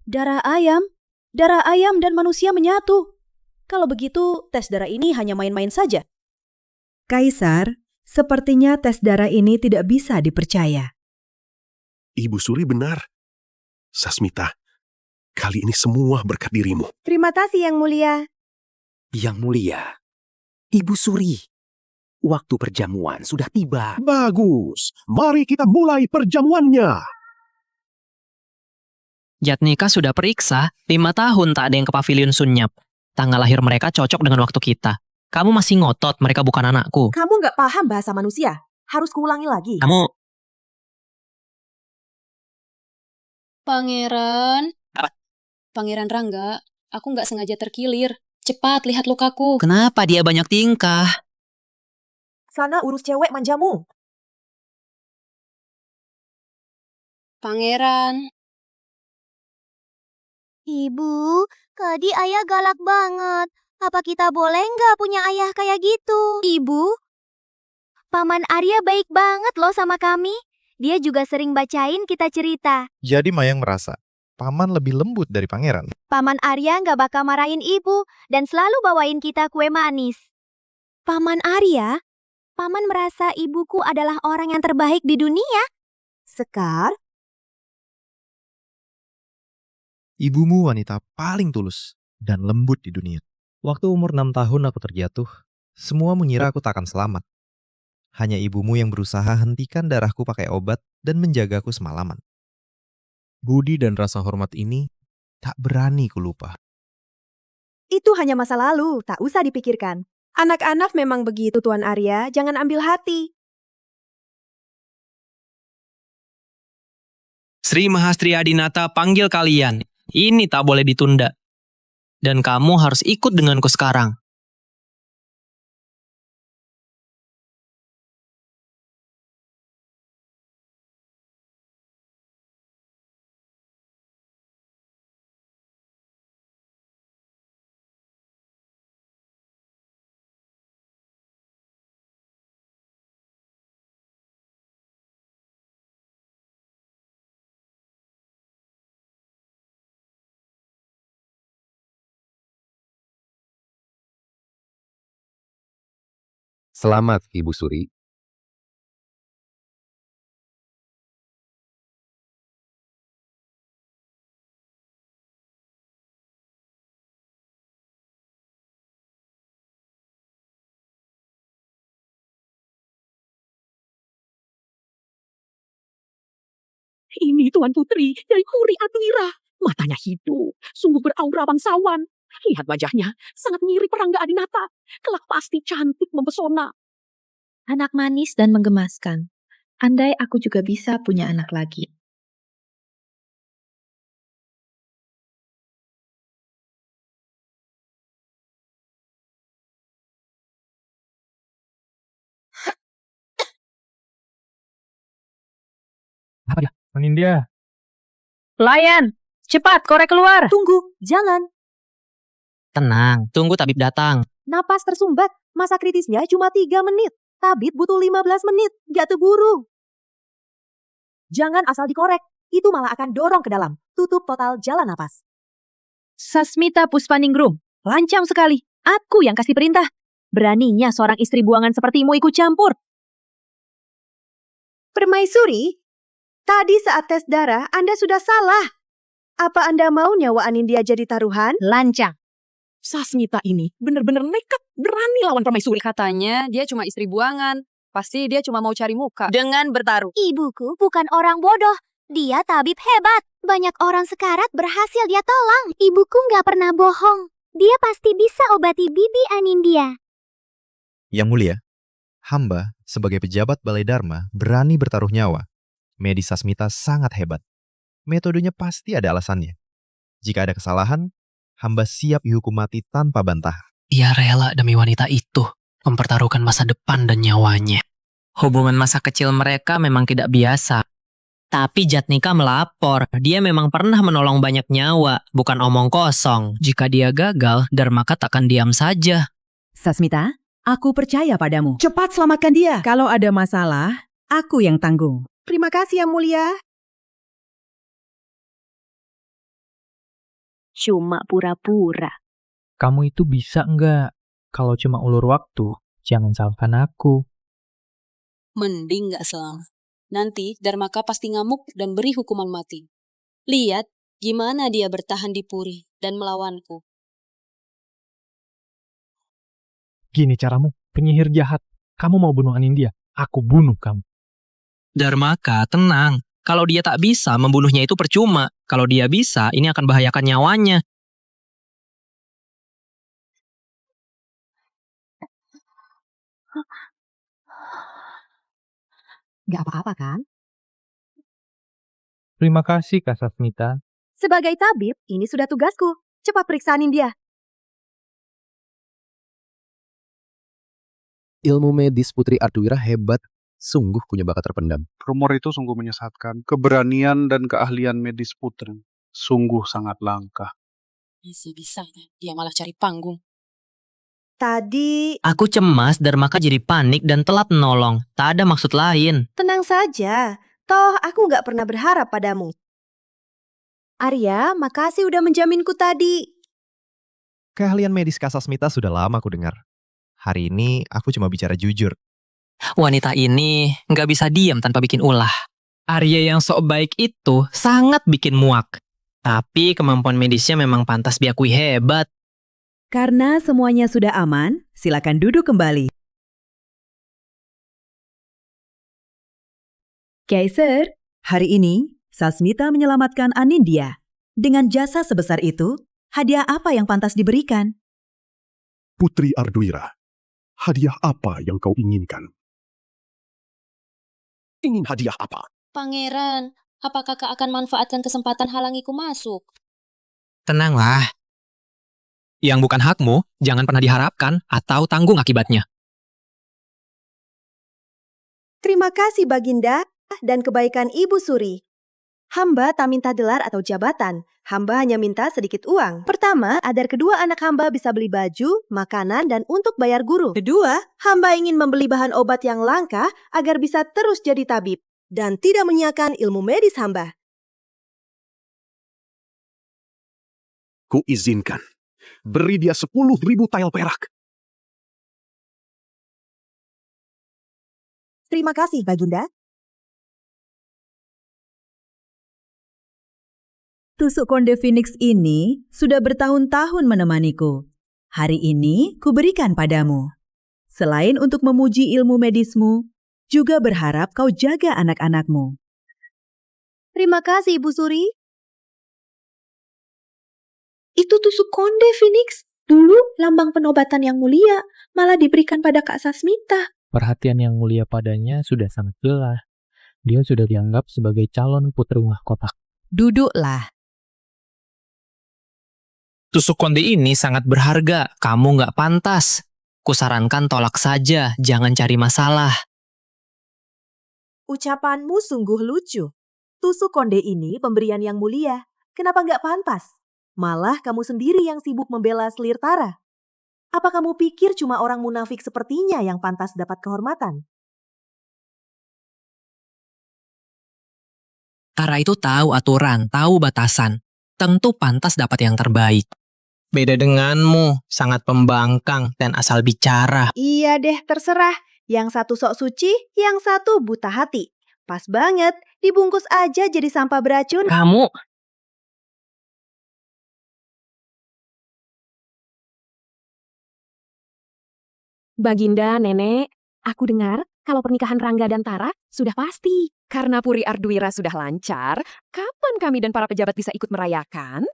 Darah ayam dan manusia menyatu. Kalau begitu, tes darah ini hanya main-main saja. Kaisar, sepertinya tes darah ini tidak bisa dipercaya. Ibu Suri benar. Sasmita, kali ini semua berkat dirimu. Terima kasih Yang Mulia. Yang Mulia, Ibu Suri, waktu perjamuan sudah tiba. Bagus, mari kita mulai perjamuannya. Jatnika sudah periksa, 5 tahun tak ada yang ke Pavilion Sunyap. Tanggal lahir mereka cocok dengan waktu kita. Kamu masih ngotot mereka bukan anakku. Kamu nggak paham bahasa manusia. Harus kuulangi lagi. Kamu... Pangeran. Pangeran Rangga, aku nggak sengaja terkilir. Cepat, lihat lukaku. Kenapa dia banyak tingkah? Sana urus cewek manjamu. Pangeran. Ibu, tadi ayah galak banget. Apa kita boleh nggak punya ayah kayak gitu? Ibu, Paman Arya baik banget loh sama kami. Dia juga sering bacain kita cerita. Jadi Mayang merasa, Paman lebih lembut dari pangeran. Paman Arya nggak bakal marahin ibu dan selalu bawain kita kue manis. Paman Arya, Paman merasa ibuku adalah orang yang terbaik di dunia. Sekar, Ibumu wanita paling tulus dan lembut di dunia. Waktu umur 6 tahun aku terjatuh, semua mengira aku tak akan selamat. Hanya ibumu yang berusaha hentikan darahku pakai obat dan menjagaku semalaman. Budi dan rasa hormat ini tak berani ku lupa. itu hanya masa lalu, tak usah dipikirkan. Anak-anak memang begitu Tuan Arya, jangan ambil hati. Sri Mahastri Adinata panggil kalian. Ini tak boleh ditunda. Dan kamu harus ikut denganku sekarang. Selamat, Ibu Suri. Ini Tuan Putri dari Huri Atwira. Matanya hidup, sungguh beraura bangsawan. Lihat wajahnya, sangat mirip Rangga Adinata. Kelak pasti cantik mempesona. Anak manis dan menggemaskan. Andai aku juga bisa punya anak lagi. Apa dia? Anindya. Pelayan, cepat korek keluar. Tunggu, jangan. Tenang, tunggu tabib datang. Napas tersumbat, masa kritisnya cuma 3 menit. Tabib butuh 15 menit, gak terburu. Jangan asal dikorek, itu malah akan dorong ke dalam. Tutup total jalan napas. Sasmita Puspaningrum, lancang sekali. Aku yang kasih perintah. Beraninya seorang istri buangan sepertimu ikut campur. Permaisuri, tadi saat tes darah Anda sudah salah. Apa Anda mau nyawa Anindya jadi taruhan? Lancang. Sasmita ini benar-benar nekat, berani lawan permaisuri. Katanya dia cuma istri buangan. Pasti dia cuma mau cari muka. Dengan bertaruh. Ibuku bukan orang bodoh. Dia tabib hebat. Banyak orang sekarat berhasil dia tolong. Ibuku nggak pernah bohong. Dia pasti bisa obati Bibi Anindya. Yang mulia, hamba sebagai pejabat Balai Dharma berani bertaruh nyawa. Medis Sasmita sangat hebat. Metodenya pasti ada alasannya. Jika ada kesalahan, hamba siap dihukum mati tanpa bantah. Ia rela demi wanita itu mempertaruhkan masa depan dan nyawanya. Hubungan masa kecil mereka memang tidak biasa. Tapi Jatnika melapor, dia memang pernah menolong banyak nyawa, bukan omong kosong. Jika dia gagal, Dharmaka takkan diam saja. Sasmita, aku percaya padamu. Cepat selamatkan dia. Kalau ada masalah, aku yang tanggung. Terima kasih Yang Mulia. Cuma pura-pura. Kamu itu bisa enggak? Kalau cuma ulur waktu, jangan salahkan aku. Mending nggak salah. Nanti Dharmaka pasti ngamuk dan beri hukuman mati. Lihat gimana dia bertahan di Puri dan melawanku. Gini caramu, penyihir jahat. Kamu mau bunuh Anindya, aku bunuh kamu. Dharmaka, tenang. Kalau dia tak bisa, membunuhnya itu percuma. Kalau dia bisa, ini akan bahayakan nyawanya. Gak apa-apa kan? Terima kasih, Kak Sasmita. Sebagai tabib, ini sudah tugasku. Cepat periksa Anindya. Ilmu medis Putri Artuwira hebat. Sungguh punya bakat terpendam. Rumor itu sungguh menyesatkan. Keberanian dan keahlian medis Putri sungguh sangat langka. Bisa-bisanya dia malah cari panggung. Tadi... Aku cemas, Dharmaka jadi panik dan telat menolong. Tak ada maksud lain. Tenang saja. Toh aku gak pernah berharap padamu. Arya, makasih udah menjaminku tadi. Keahlian medis Kak Sasmita sudah lama aku dengar. Hari ini aku cuma bicara jujur. Wanita ini nggak bisa diam tanpa bikin ulah. Arya yang sok baik itu sangat bikin muak. Tapi kemampuan medisnya memang pantas diakui hebat. Karena semuanya sudah aman, silakan duduk kembali. Kaiser, hari ini Sasmita menyelamatkan Anindya. Dengan jasa sebesar itu, hadiah apa yang pantas diberikan? Putri Artuwira, hadiah apa yang kau inginkan? Ingin hadiah apa? Pangeran, apakah kakak akan manfaatkan kesempatan halangiku masuk? Tenanglah. Yang bukan hakmu, jangan pernah diharapkan atau tanggung akibatnya. Terima kasih Baginda dan kebaikan Ibu Suri. Hamba tak minta gelar atau jabatan. Hamba hanya minta sedikit uang. Pertama, agar kedua anak hamba bisa beli baju, makanan, dan untuk bayar guru. Kedua, hamba ingin membeli bahan obat yang langka agar bisa terus jadi tabib dan tidak menyiakan ilmu medis hamba. Ku izinkan. Beri dia 10.000 tael perak. Terima kasih, Baginda. Tusuk konde Phoenix ini sudah bertahun-tahun menemaniku. Hari ini kuberikan padamu. Selain untuk memuji ilmu medismu, juga berharap kau jaga anak-anakmu. Terima kasih, Ibu Suri. Itu tusuk konde, Phoenix. Dulu lambang penobatan yang mulia malah diberikan pada Kak Sasmita. Perhatian yang mulia padanya sudah sangat jelas. Dia sudah dianggap sebagai calon putri rumah kotak. Duduklah. Tusuk konde ini sangat berharga. Kamu nggak pantas. Kusarankan tolak saja, jangan cari masalah. Ucapanmu sungguh lucu. Tusuk konde ini pemberian yang mulia. Kenapa nggak pantas? Malah kamu sendiri yang sibuk membela selir Tara. Apa kamu pikir cuma orang munafik sepertinya yang pantas dapat kehormatan? Tara itu tahu aturan, tahu batasan. Tentu pantas dapat yang terbaik. Beda denganmu, sangat pembangkang dan asal bicara. Iya deh, terserah. Yang satu sok suci, yang satu buta hati. Pas banget, dibungkus aja jadi sampah beracun. Kamu... Baginda, Nenek, aku dengar kalau pernikahan Rangga dan Tara sudah pasti. Karena Puri Arduira sudah lancar, kapan kami dan para pejabat bisa ikut merayakan?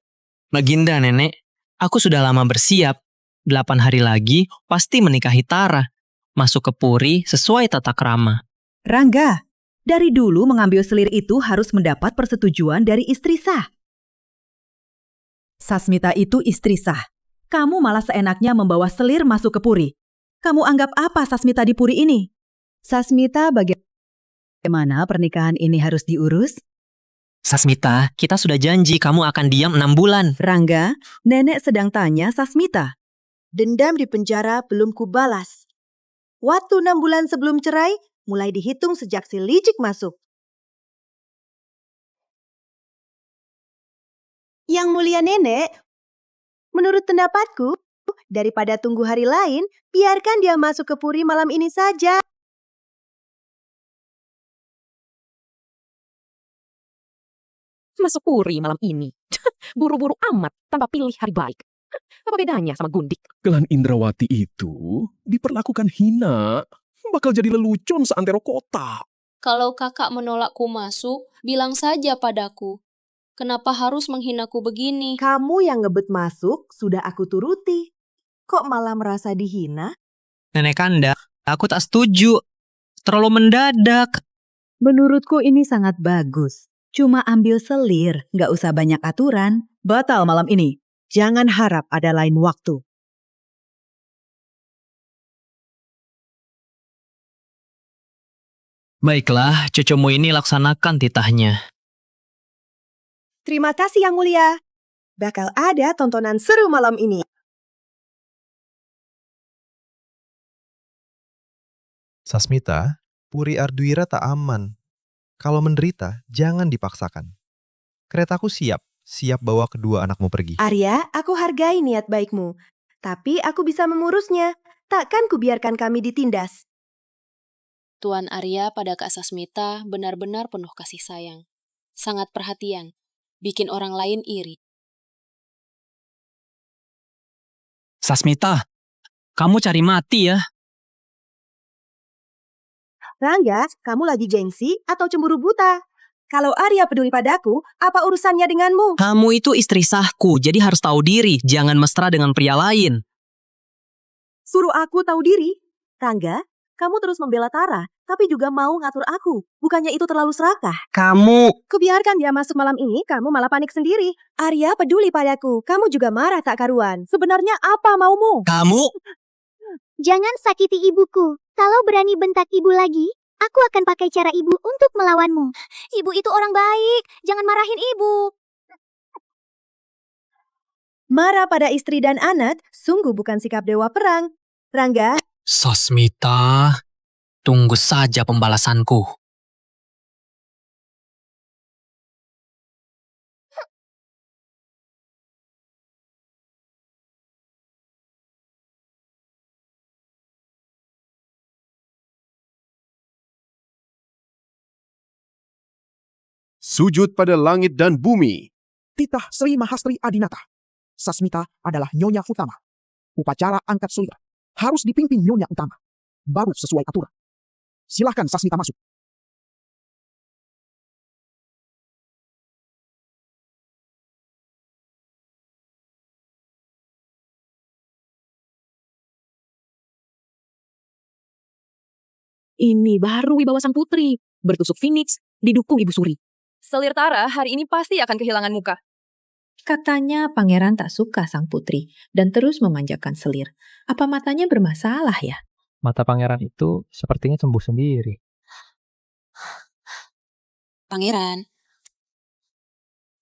Baginda, Nenek, aku sudah lama bersiap. 8 hari lagi pasti menikahi Tara. Masuk ke Puri sesuai tata krama. Rangga, dari dulu mengambil selir itu harus mendapat persetujuan dari istri sah. Sasmita itu istri sah. Kamu malah seenaknya membawa selir masuk ke Puri. Kamu anggap apa Sasmita di Puri ini? Sasmita, bagaimana pernikahan ini harus diurus? Sasmita, kita sudah janji kamu akan diam 6 bulan. Rangga, Nenek sedang tanya Sasmita. Dendam di penjara belum kubalas. Waktu 6 bulan sebelum cerai, mulai dihitung sejak si licik masuk. Yang mulia Nenek, menurut pendapatku, daripada tunggu hari lain, biarkan dia masuk ke Puri malam ini saja. Masuk Puri malam ini. Buru-buru amat tanpa pilih hari baik. Apa bedanya sama Gundik? Kelan Indrawati itu diperlakukan hina. Bakal jadi lelucon seantero kota. Kalau kakak menolakku masuk, bilang saja padaku. Kenapa harus menghinaku begini? Kamu yang ngebet masuk, sudah aku turuti. Kok malah merasa dihina? Nenek Kanda, aku tak setuju. Terlalu mendadak. Menurutku ini sangat bagus. Cuma ambil selir, nggak usah banyak aturan. Batal malam ini. Jangan harap ada lain waktu. Baiklah, cucumu ini laksanakan titahnya. Terima kasih Yang Mulia. Bakal ada tontonan seru malam ini. Sasmita, Puri Arduira tak aman. Kalau menderita, jangan dipaksakan. Keretaku siap bawa kedua anakmu pergi. Arya, aku hargai niat baikmu. Tapi aku bisa mengurusnya. Takkan kubiarkan kami ditindas. Tuan Arya pada Kak Sasmita benar-benar penuh kasih sayang. Sangat perhatian. Bikin orang lain iri. Sasmita, kamu cari mati ya? Rangga, kamu lagi gengsi atau cemburu buta? Kalau Arya peduli padaku, apa urusannya denganmu? Kamu itu istri sahku, jadi harus tahu diri. Jangan mesra dengan pria lain. Suruh aku tahu diri. Rangga, Kamu terus membela Tara, tapi juga mau ngatur aku. Bukannya itu terlalu serakah? Kamu... Kubiarkan dia masuk malam ini, kamu malah panik sendiri. Arya peduli padaku, kamu juga marah tak karuan. Sebenarnya apa maumu? Kamu... Jangan sakiti ibuku. Kalau berani bentak ibu lagi, aku akan pakai cara ibu untuk melawanmu. Ibu itu orang baik, jangan marahin ibu. Marah pada istri dan anak, sungguh bukan sikap dewa perang. Rangga, Sasmita, tunggu saja pembalasanku. Sujud pada langit dan bumi. Titah Sri Mahastri Adinata. Sasmita adalah Nyonya Utama. Upacara angkat selir harus dipimpin Nyonya Utama. Baru sesuai aturan. Silahkan Sasmita masuk. Ini baru wibawa sang putri. Bertusuk Phoenix, didukung Ibu Suri. Selir Tara hari ini pasti akan kehilangan muka. Katanya pangeran tak suka sang putri dan terus memanjakan selir. Apa matanya bermasalah ya? Mata pangeran itu sepertinya sembuh sendiri. Pangeran.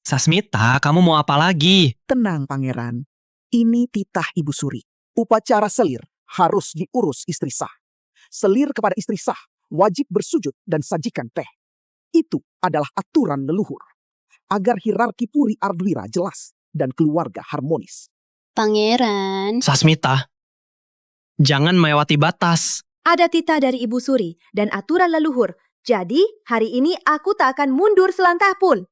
Sasmita, kamu mau apa lagi? Tenang Pangeran. Ini titah Ibu Suri. Upacara selir harus diurus istri sah. Selir kepada istri sah wajib bersujud dan sajikan teh. Itu adalah aturan leluhur. Agar hierarki Puri Ardwira jelas dan keluarga harmonis. Pangeran. Sasmita, jangan melewati batas. ada titah dari Ibu Suri dan aturan leluhur. Jadi, hari ini aku tak akan mundur selangkah pun.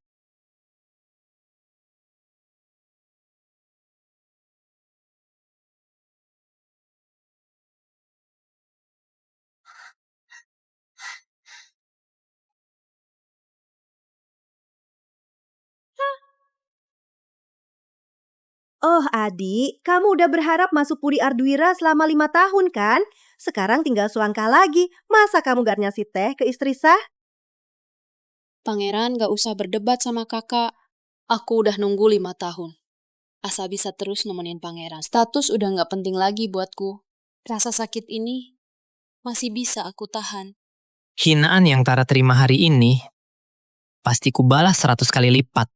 Oh adik, kamu udah berharap masuk Puri Ardwira selama 5 tahun kan? Sekarang tinggal selangkah lagi. Masa kamu gak ngasih teh ke istri sah? Pangeran gak usah berdebat sama kakak. Aku udah nunggu 5 tahun. Asa bisa terus nemenin pangeran. Status udah gak penting lagi buatku. Rasa sakit ini masih bisa aku tahan. Hinaan yang Tara terima hari ini, pasti ku balas 100 kali lipat.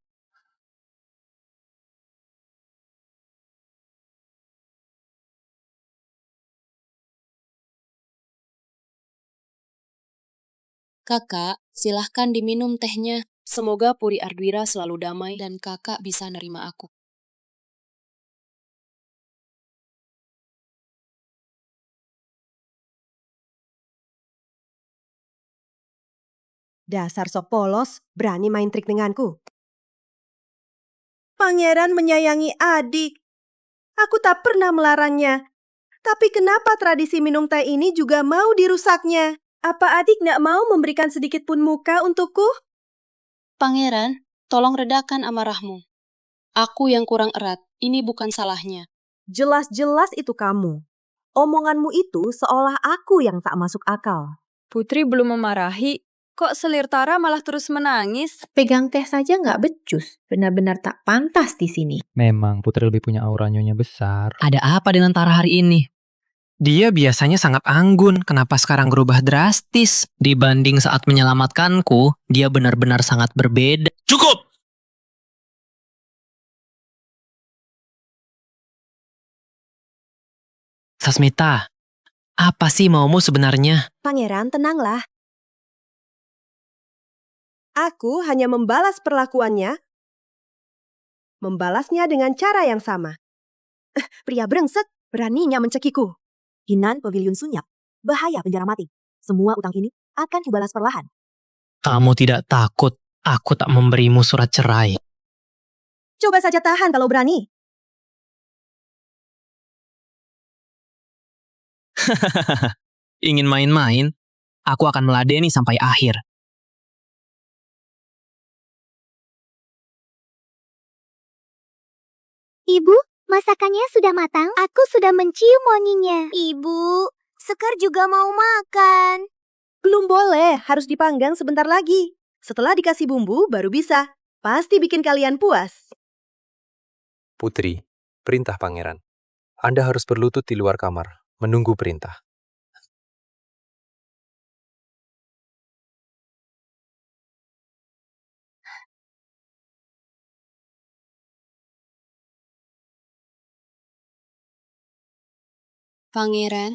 Kakak, silahkan diminum tehnya. Semoga Puri Ardwira selalu damai dan kakak bisa nerima aku. Dasar sok polos, berani main trik denganku. Pangeran menyayangi adik. Aku tak pernah melarangnya. Tapi kenapa tradisi minum teh ini juga mau dirusaknya? Apa adik gak mau memberikan sedikit pun muka untukku? Pangeran, tolong redakan amarahmu. Aku yang kurang erat, ini bukan salahnya. Jelas-jelas itu kamu. Omonganmu itu seolah aku yang tak masuk akal. Putri belum memarahi, kok Selir Tara malah terus menangis? Pegang teh saja nggak becus. Benar-benar tak pantas di sini. Memang Putri lebih punya aura nyonya besar. Ada apa dengan Tara hari ini? Dia biasanya sangat anggun, kenapa sekarang berubah drastis? Dibanding saat menyelamatkanku, dia benar-benar sangat berbeda. Cukup! Sasmita, apa sih maumu sebenarnya? Pangeran, tenanglah. Aku hanya membalas perlakuannya. Membalasnya dengan cara yang sama. Pria brengsek, beraninya mencekiku. Hinan Paviliun Sunyap, bahaya penjara mati. Semua utang ini akan kubalas perlahan. Kamu tidak takut aku tak memberimu surat cerai? Coba saja tahan kalau berani. Ingin main-main? Aku akan meladeni sampai akhir. Ibu, masakannya sudah matang. Aku sudah mencium wanginya. Ibu, Sekar juga mau makan. Belum boleh, harus dipanggang sebentar lagi. Setelah dikasih bumbu, baru bisa. Pasti bikin kalian puas. Putri, perintah pangeran. Anda harus berlutut di luar kamar, menunggu perintah. Pangeran,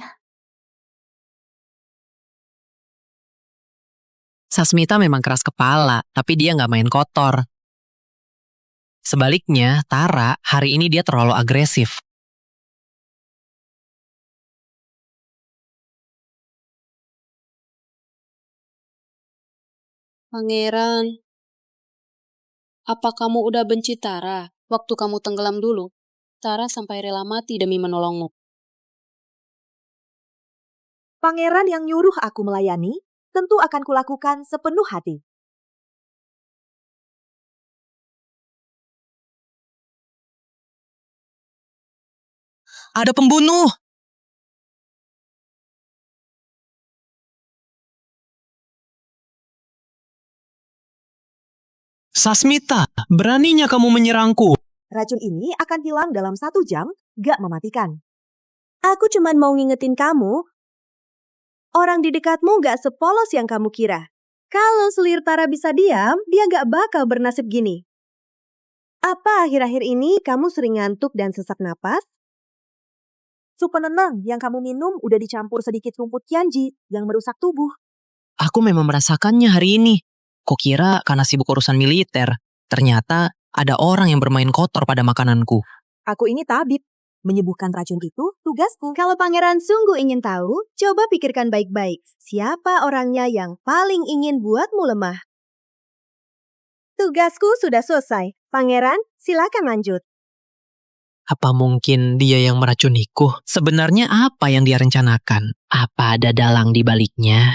Sasmita memang keras kepala, tapi dia nggak main kotor. Sebaliknya, Tara hari ini dia terlalu agresif. Pangeran, apa kamu udah benci Tara waktu kamu tenggelam dulu? Tara sampai rela mati demi menolongmu. Pangeran yang nyuruh aku melayani, tentu akan kulakukan sepenuh hati. Ada pembunuh! Sasmita, beraninya kamu menyerangku. Racun ini akan hilang dalam 1 jam, gak mematikan. Aku cuman mau ngingetin kamu, orang di dekatmu gak sepolos yang kamu kira. Kalau selir Tara bisa diam, dia gak bakal bernasib gini. Apa akhir-akhir ini kamu sering ngantuk dan sesak napas? Sup penenang yang kamu minum udah dicampur sedikit rumput kianji yang merusak tubuh. Aku memang merasakannya hari ini. Kok kira karena sibuk urusan militer. Ternyata ada orang yang bermain kotor pada makananku. Aku ini tabib. Menyembuhkan racun itu tugasku. Kalau pangeran sungguh ingin tahu, coba pikirkan baik-baik. Siapa orangnya yang paling ingin buatmu lemah? Tugasku sudah selesai. Pangeran, silakan lanjut. Apa mungkin dia yang meracuniku? Sebenarnya apa yang dia rencanakan? Apa ada dalang di baliknya?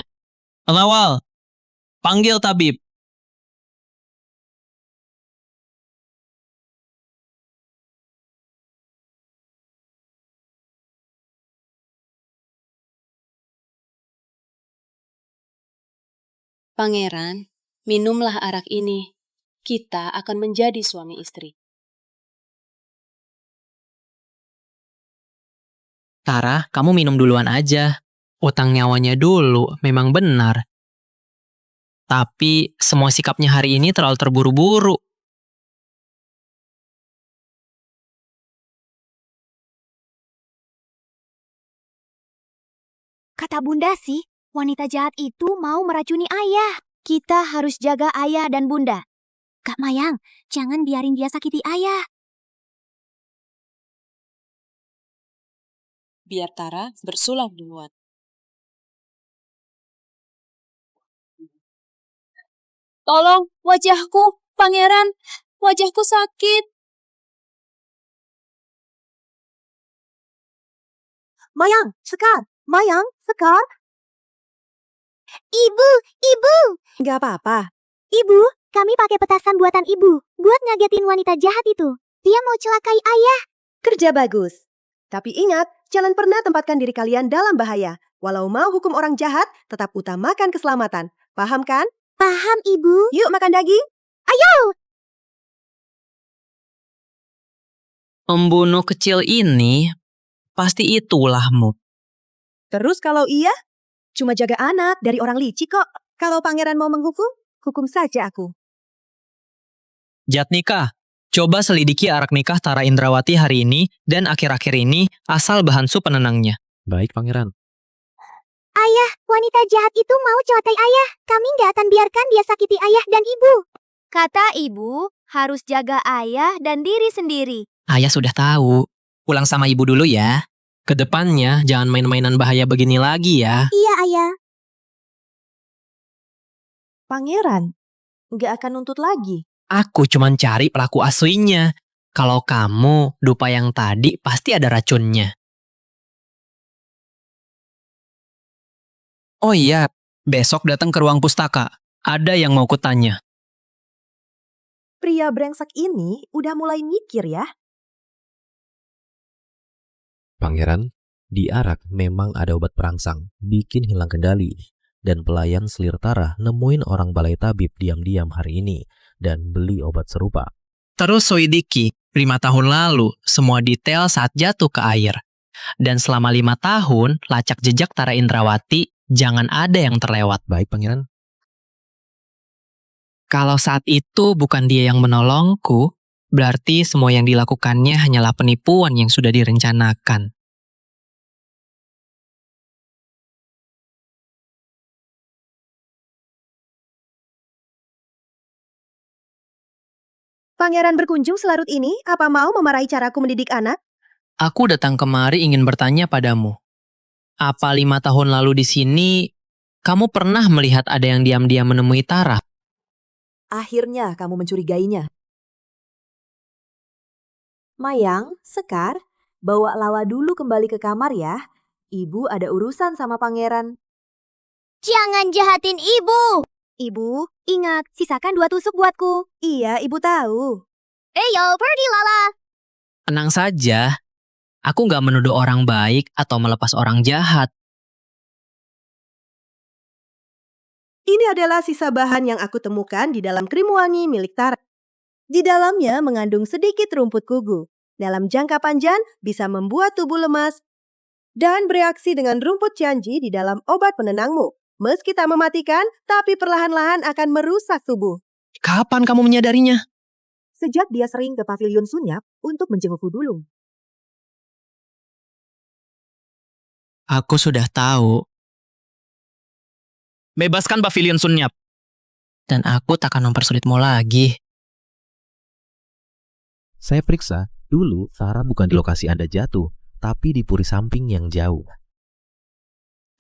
Pengawal, panggil tabib. Pangeran, minumlah arak ini. Kita akan menjadi suami istri. Tara, kamu minum duluan aja. Utang nyawanya dulu, memang benar. Tapi semua sikapnya hari ini terlalu terburu-buru. Kata Bunda sih, wanita jahat itu mau meracuni ayah. Kita harus jaga ayah dan Bunda. Kak Mayang, jangan biarin dia sakiti ayah. Biar Tara bersulap duluan. Tolong, wajahku, pangeran, wajahku sakit. Mayang, Sekar, Mayang, Sekar. Ibu, ibu. Gak apa-apa. Ibu, kami pakai petasan buatan ibu buat ngagetin wanita jahat itu. Dia mau celakai ayah. Kerja bagus. Tapi ingat, jangan pernah tempatkan diri kalian dalam bahaya. Walau mau hukum orang jahat, tetap utamakan keselamatan. Paham kan? Paham, Ibu. Yuk makan daging. Ayo! Pembunuh kecil ini, pasti itulahmu. Terus kalau iya, cuma jaga anak dari orang licik kok. Kalau pangeran mau menghukum, hukum saja aku. Jatnika, coba selidiki arak nikah Tara Indrawati hari ini dan akhir-akhir ini asal bahan sup penenangnya. Baik, Pangeran. Ayah, wanita jahat itu mau celakai ayah. Kami nggak akan biarkan dia sakiti ayah dan ibu. Kata ibu, harus jaga ayah dan diri sendiri. Ayah sudah tahu. Pulang sama ibu dulu ya. Kedepannya jangan main-mainan bahaya begini lagi ya. Iya, ayah. Pangeran, nggak akan nuntut lagi. Aku cuma cari pelaku aslinya. Kalau kamu dupa yang tadi pasti ada racunnya. Oh iya, besok datang ke ruang pustaka. Ada yang mau kutanya. Pria brengsek ini udah mulai mikir ya. Pangeran, Di Arak memang ada obat perangsang, bikin hilang kendali. Dan pelayan selir Tara nemuin orang balai tabib diam-diam hari ini dan beli obat serupa. Terus selidiki, 5 tahun lalu, semua detail saat jatuh ke air. Dan selama 5 tahun, lacak jejak Tara Indrawati, jangan ada yang terlewat. Baik, Pangeran. Kalau saat itu bukan dia yang menolongku, berarti semua yang dilakukannya hanyalah penipuan yang sudah direncanakan. Pangeran berkunjung selarut ini, apa mau memarahi caraku mendidik anak? Aku datang kemari ingin bertanya padamu. Apa 5 tahun lalu di sini, kamu pernah melihat ada yang diam-diam menemui Tara? Akhirnya kamu mencurigainya. Mayang, Sekar, bawa Lawa dulu kembali ke kamar ya. Ibu ada urusan sama pangeran. Jangan jahatin ibu. Ibu, ingat, sisakan 2 tusuk buatku. Iya, ibu tahu. Yo, pergi Lala. Tenang saja, aku nggak menuduh orang baik atau melepas orang jahat. Ini adalah sisa bahan yang aku temukan di dalam krim wangi milik Tara. Di dalamnya mengandung sedikit rumput kugu. Dalam jangka panjang bisa membuat tubuh lemas dan bereaksi dengan rumput janji di dalam obat penenangmu. Meski tak mematikan, tapi perlahan-lahan akan merusak tubuh. Kapan kamu menyadarinya? Sejak dia sering ke pavilion Sunyap untuk menjengukku dulu. Aku sudah tahu. Bebaskan pavilion Sunyap. Dan aku tak akan mempersulitmu lagi. Saya periksa, dulu Tara bukan di lokasi Anda jatuh, tapi di puri samping yang jauh.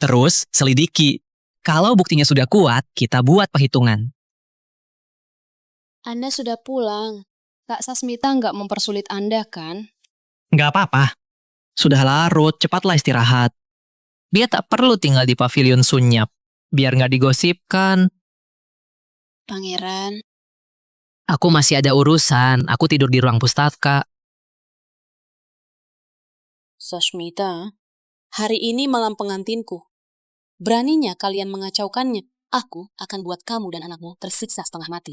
Terus, selidiki. Kalau buktinya sudah kuat, kita buat perhitungan. Anda sudah pulang. Kak Sasmita nggak mempersulit Anda, kan? Nggak apa-apa. Sudah larut, cepatlah istirahat. Dia tak perlu tinggal di pavilion Sunyap, biar nggak digosipkan. Pangeran, Aku masih ada urusan, aku tidur di ruang pustaka. Sasmita, hari ini malam pengantinku. Beraninya kalian mengacaukannya. Aku akan buat kamu dan anakmu tersiksa setengah mati.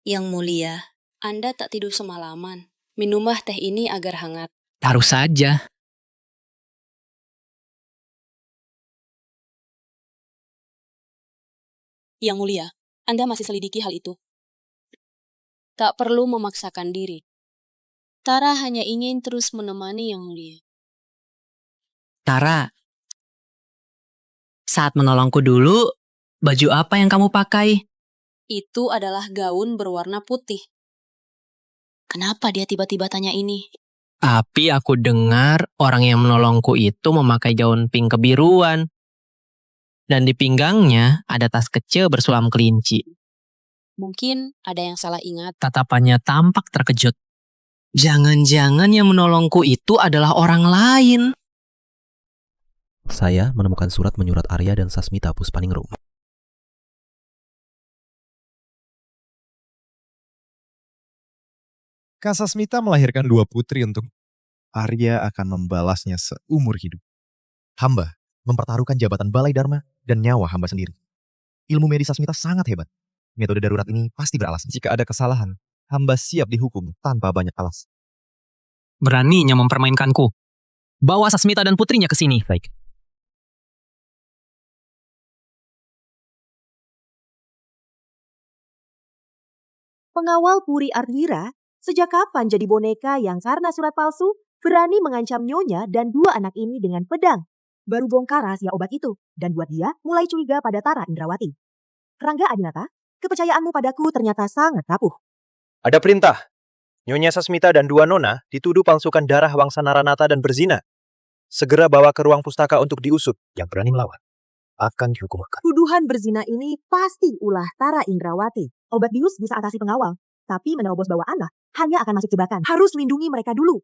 Yang mulia, Anda tak tidur semalaman. Minumlah teh ini agar hangat. Taruh saja. Yang mulia, Anda masih selidiki hal itu. Tak perlu memaksakan diri. Tara hanya ingin terus menemani Yang Mulia. Tara, saat menolongku dulu, baju apa yang kamu pakai? Itu adalah gaun berwarna putih. Kenapa dia tiba-tiba tanya ini? Tapi aku dengar orang yang menolongku itu memakai gaun pink kebiruan. Dan di pinggangnya ada tas kecil bersulam kelinci. Mungkin ada yang salah ingat. Tatapannya tampak terkejut. Jangan-jangan yang menolongku itu adalah orang lain. Saya menemukan surat menyurat Arya dan Sasmita Puspaningrum. Kak Sasmita melahirkan 2 putri untuk Arya akan membalasnya seumur hidup. Hamba mempertaruhkan jabatan Balai Dharma dan nyawa hamba sendiri. Ilmu medis Sasmita sangat hebat. Metode darurat ini pasti beralasan. Jika ada kesalahan, hamba siap dihukum tanpa banyak alas. Beraninya mempermainkanku. Bawa Sasmita dan putrinya ke sini. Baik. Pengawal Puri Ardwira, sejak kapan jadi boneka yang karena surat palsu berani mengancam Nyonya dan 2 anak ini dengan pedang? Baru bongkar rahasia obat itu, dan buat dia mulai curiga pada Tara Indrawati. Rangga Adinata, kepercayaanmu padaku ternyata sangat rapuh. Ada perintah. Nyonya Sasmita dan 2 nona dituduh palsukan darah Wangsa Naranata dan berzina. Segera bawa ke ruang pustaka untuk diusut. Yang berani melawan akan dihukum makan. Tuduhan berzina ini pasti ulah Tara Indrawati. Obat bius bisa atasi pengawal, tapi menerobos bawa anak hanya akan masuk jebakan. Harus lindungi mereka dulu.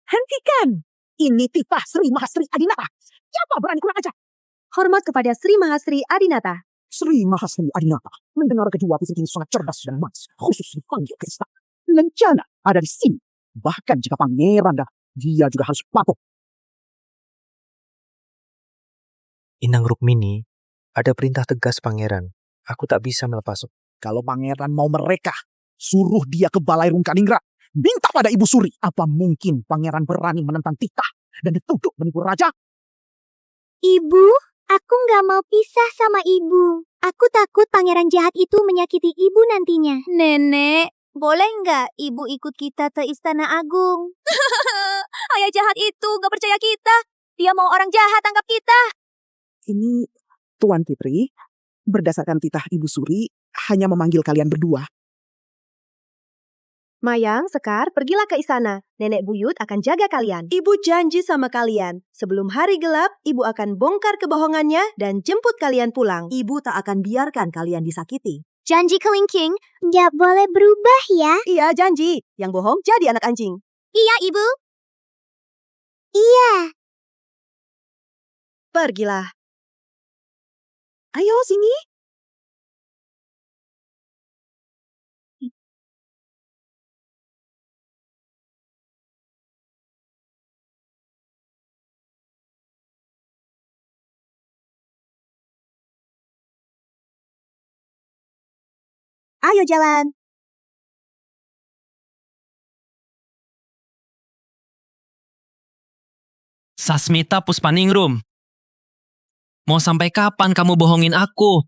Hentikan! Ini titah Sri Mahasri Adinata. Siapa berani kurang ajar? Hormat kepada Sri Mahasri Adinata. Sri Mahasri Adinata, mendengar kedua bisik ini sangat cerdas dan manis, khusus dipanggil ke istana. Lencana ada di sini. Bahkan jika pangeran dah, dia juga harus patuh. Inang Rukmini, ada perintah tegas pangeran. Aku tak bisa melepas. Kalau pangeran mau mereka, suruh dia ke Balai Rungkaningrat. Minta pada Ibu Suri. Apa mungkin pangeran berani menentang titah dan dituduh menipu raja? Ibu, aku nggak mau pisah sama ibu. Aku takut pangeran jahat itu menyakiti ibu nantinya. Nenek, boleh nggak ibu ikut kita ke Istana Agung? Ayah jahat itu nggak percaya kita. Dia mau orang jahat tangkap kita. Ini, Tuan Fitri, berdasarkan titah Ibu Suri, hanya memanggil kalian berdua. Mayang, Sekar, pergilah ke istana. Nenek buyut akan jaga kalian. Ibu janji sama kalian. Sebelum hari gelap, ibu akan bongkar kebohongannya dan jemput kalian pulang. Ibu tak akan biarkan kalian disakiti. Janji kelingking, nggak boleh berubah ya? Iya, janji. Yang bohong jadi anak anjing. Iya, Ibu. Iya. Pergilah. Ayo, sini. Ayo jalan. Sasmita Puspaningrum. Mau sampai kapan kamu bohongin aku?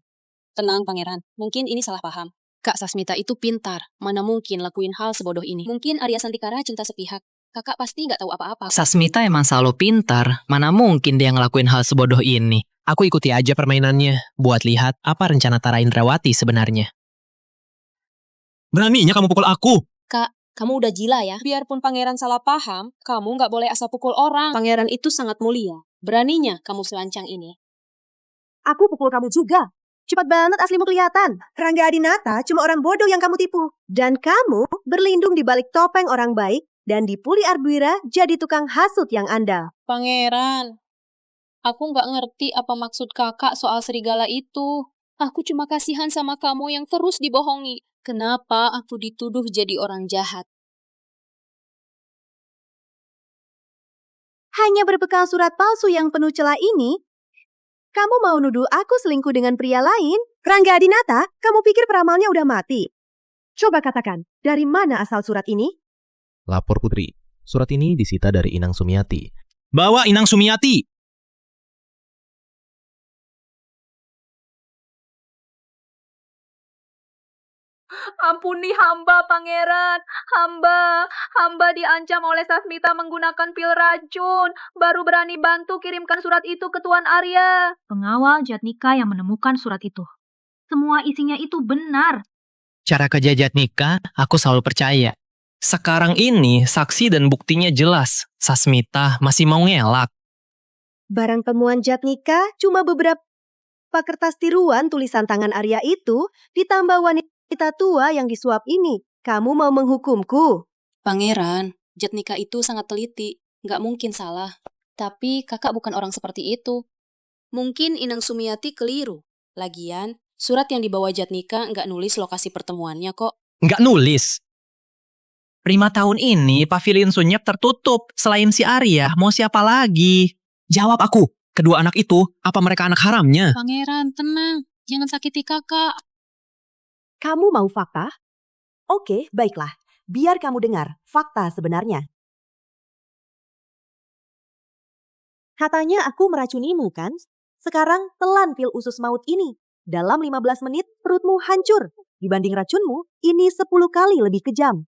Tenang, Pangeran. Mungkin ini salah paham. Kak Sasmita itu pintar. Mana mungkin lakuin hal sebodoh ini. Mungkin Arya Santikara cinta sepihak. Kakak pasti nggak tahu apa-apa. Sasmita emang selalu pintar. Mana mungkin dia ngelakuin hal sebodoh ini. Aku ikuti aja permainannya. Buat lihat apa rencana Tara Indrawati sebenarnya. Beraninya kamu pukul aku? Kak, kamu udah gila ya? Biarpun pangeran salah paham, kamu nggak boleh asal pukul orang. Pangeran itu sangat mulia. Beraninya kamu selancang ini. Aku pukul kamu juga. Cepat banget aslimu kelihatan. Rangga Adinata cuma orang bodoh yang kamu tipu. Dan kamu berlindung di balik topeng orang baik dan di Puli Arduira jadi tukang hasut yang andal. Pangeran, aku nggak ngerti apa maksud kakak soal serigala itu. Aku cuma kasihan sama kamu yang terus dibohongi. Kenapa aku dituduh jadi orang jahat? Hanya berbekal surat palsu yang penuh celah ini, kamu mau nuduh aku selingkuh dengan pria lain? Rangga Adinata, kamu pikir peramalnya udah mati? Coba katakan, dari mana asal surat ini? Lapor Putri. Surat ini disita dari Inang Sumiati. Bawa Inang Sumiati! Ampuni hamba, Pangeran. Hamba diancam oleh Sasmita menggunakan pil racun. Baru berani bantu kirimkan surat itu ke Tuan Arya. Pengawal Jatnika yang menemukan surat itu. Semua isinya itu benar. Cara kerja Jatnika, aku selalu percaya. Sekarang ini, saksi dan buktinya jelas. Sasmita masih mau ngelak. Barang temuan Jatnika cuma beberapa kertas tiruan tulisan tangan Arya itu ditambah wanita tua yang disuap ini. Kamu mau menghukumku? Pangeran, Jatnika itu sangat teliti. Nggak mungkin salah. Tapi kakak bukan orang seperti itu. Mungkin Inang Sumiati keliru. Lagian, surat yang dibawa Jatnika nggak nulis lokasi pertemuannya kok. Nggak nulis? 5 tahun ini pavilion Sunyap tertutup. Selain si Arya, mau siapa lagi? Jawab aku. Kedua anak itu, apa mereka anak haramnya? Pangeran, tenang. Jangan sakiti kakak. Kamu mau fakta? Oke, baiklah. Biar kamu dengar fakta sebenarnya. Katanya aku meracunimu, kan? Sekarang telan pil usus maut ini. Dalam 15 menit, perutmu hancur. Dibanding racunmu, ini 10 kali lebih kejam.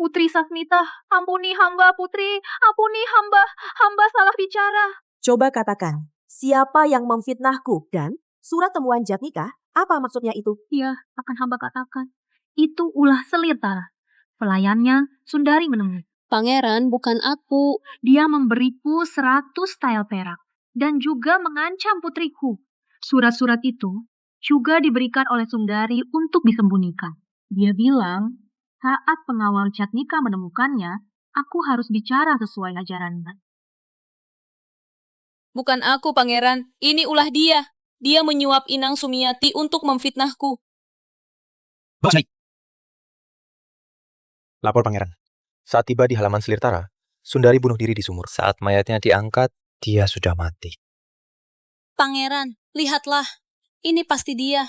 Putri Sasmita, ampuni hamba, Putri. Ampuni hamba. Hamba salah bicara. Coba katakan, siapa yang memfitnahku? Dan surat temuan Jatnika, apa maksudnya itu? Ya, akan hamba katakan. Itu ulah selir Tara. Pelayannya Sundari menemui. Pangeran, bukan aku. Dia memberiku 100 tael perak. Dan juga mengancam putriku. Surat-surat itu juga diberikan oleh Sundari untuk disembunyikan. Dia bilang, saat pengawal Jatnika menemukannya, aku harus bicara sesuai ajarannya. Bukan aku, Pangeran. Ini ulah dia. Dia menyuap Inang Sumiati untuk memfitnahku. Baik. Lapor pangeran. Saat tiba di halaman Selirtara, Sundari bunuh diri di sumur. Saat mayatnya diangkat, dia sudah mati. Pangeran, lihatlah. Ini pasti dia.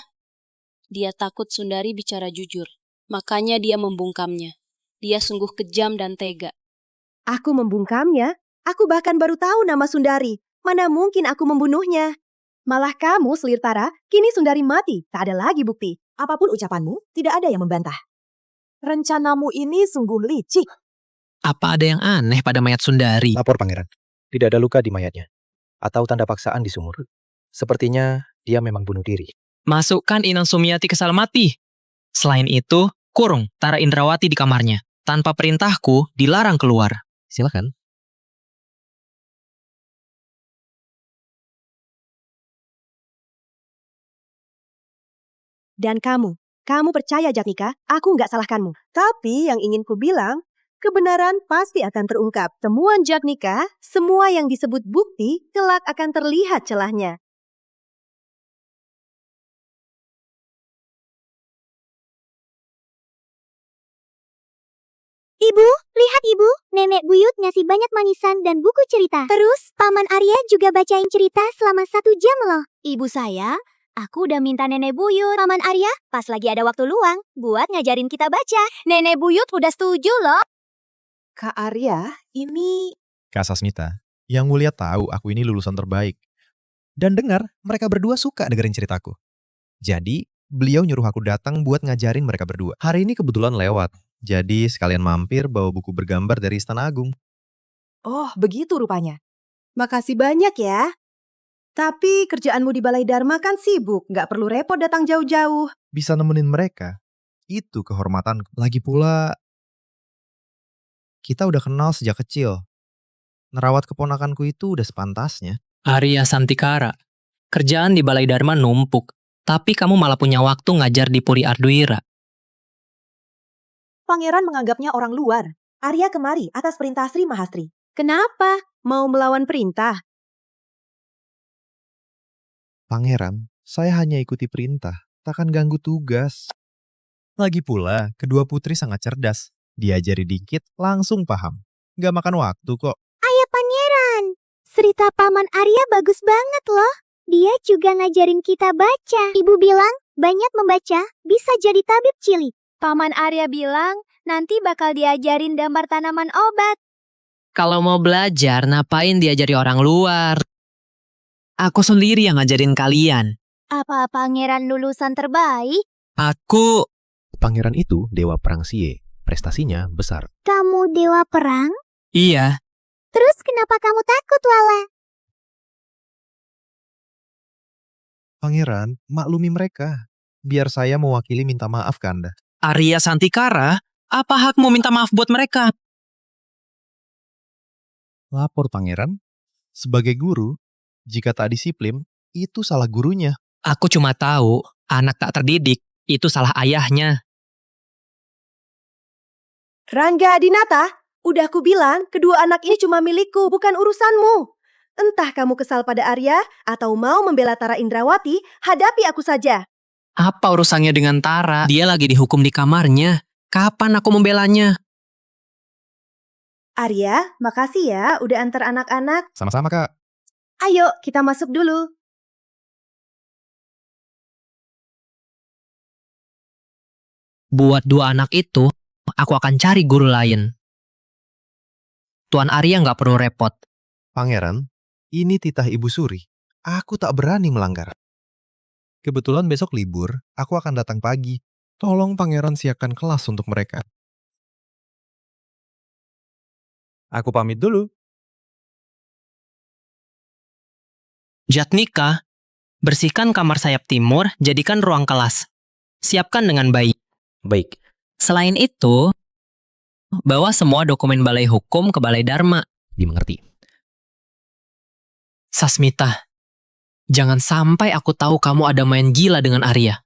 Dia takut Sundari bicara jujur. Makanya dia membungkamnya. Dia sungguh kejam dan tega. Aku membungkamnya? Aku bahkan baru tahu nama Sundari. Mana mungkin aku membunuhnya? Malah kamu, Selirtara, kini Sundari mati. Tak ada lagi bukti. Apapun ucapanmu, tidak ada yang membantah. Rencanamu ini sungguh licik. Apa ada yang aneh pada mayat Sundari? Lapor pangeran. Tidak ada luka di mayatnya. Atau tanda paksaan di sumur. Sepertinya dia memang bunuh diri. Masukkan Inang Sumiati ke sel mati. Selain itu, kurung Tara Indrawati di kamarnya. Tanpa perintahku, dilarang keluar. Silakan. Dan kamu percaya Jatnika, aku nggak salahkanmu. Tapi yang ingin ku bilang, kebenaran pasti akan terungkap. Temuan Jatnika, semua yang disebut bukti, kelak akan terlihat celahnya. Ibu, lihat ibu, nenek buyut ngasih banyak manisan dan buku cerita. Terus, Paman Arya juga bacain cerita selama 1 jam loh. Ibu saya, aku udah minta nenek buyut. Paman Arya, pas lagi ada waktu luang, buat ngajarin kita baca. Nenek buyut udah setuju loh. Kak Arya, ini... Kak Sasmita, yang mulia tahu aku ini lulusan terbaik. Dan dengar, mereka berdua suka dengerin ceritaku. Jadi, beliau nyuruh aku datang buat ngajarin mereka berdua. Hari ini kebetulan lewat. Jadi sekalian mampir bawa buku bergambar dari Istana Agung. Oh, begitu rupanya. Makasih banyak ya. Tapi kerjaanmu di Balai Dharma kan sibuk, nggak perlu repot datang jauh-jauh. Bisa nemenin mereka, itu kehormatanku. Lagi pula, kita udah kenal sejak kecil. Nerawat keponakanku itu udah sepantasnya. Arya Santikara, kerjaan di Balai Dharma numpuk. Tapi kamu malah punya waktu ngajar di Puri Arduira. Pangeran menganggapnya orang luar. Arya kemari atas perintah Sri Mahastri. Kenapa? Mau melawan perintah? Pangeran, saya hanya ikuti perintah, takkan ganggu tugas. Lagi pula, kedua putri sangat cerdas. Diajari dikit, langsung paham. Gak makan waktu kok. Ayah Pangeran, cerita Paman Arya bagus banget loh. Dia juga ngajarin kita baca. Ibu bilang, banyak membaca bisa jadi tabib cilik. Paman Arya bilang, nanti bakal diajarin gambar tanaman obat. Kalau mau belajar, ngapain diajari orang luar? Aku sendiri yang ngajarin kalian. Apa Pangeran lulusan terbaik? Aku... Pangeran itu dewa perang Sie. Prestasinya besar. Kamu dewa perang? Iya. Terus kenapa kamu takut, Lala? Pangeran, maklumi mereka. Biar saya mewakili minta maaf ke Anda. Arya Santikara, apa hakmu minta maaf buat mereka? Lapor Pangeran. Sebagai guru, jika tak disiplin, itu salah gurunya. Aku cuma tahu, anak tak terdidik, itu salah ayahnya. Rangga Adinata, udah aku bilang kedua anak ini cuma milikku, bukan urusanmu. Entah kamu kesal pada Arya atau mau membela Tara Indrawati, hadapi aku saja. Apa urusannya dengan Tara? Dia lagi dihukum di kamarnya. Kapan aku membelanya? Arya, makasih ya udah antar anak-anak. Sama-sama, Kak. Ayo, kita masuk dulu. Buat dua anak itu, aku akan cari guru lain. Tuan Arya nggak perlu repot. Pangeran, ini titah Ibu Suri. Aku tak berani melanggar. Kebetulan besok libur, aku akan datang pagi. Tolong Pangeran siapkan kelas untuk mereka. Aku pamit dulu. Jatnika, bersihkan kamar sayap timur, jadikan ruang kelas. Siapkan dengan baik. Baik. Selain itu, bawa semua dokumen Balai Hukum ke Balai Dharma. Dimengerti. Sasmita, jangan sampai aku tahu kamu ada main gila dengan Arya.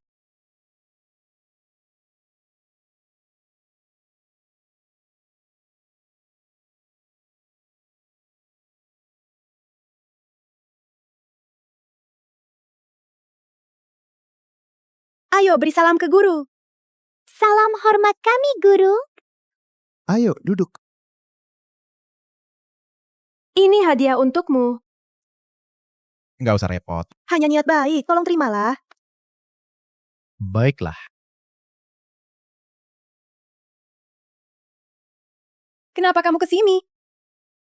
Ayo beri salam ke guru. Salam hormat kami, Guru. Ayo, duduk. Ini hadiah untukmu. Nggak usah repot. Hanya niat baik, tolong terimalah. Baiklah. Kenapa kamu kesini?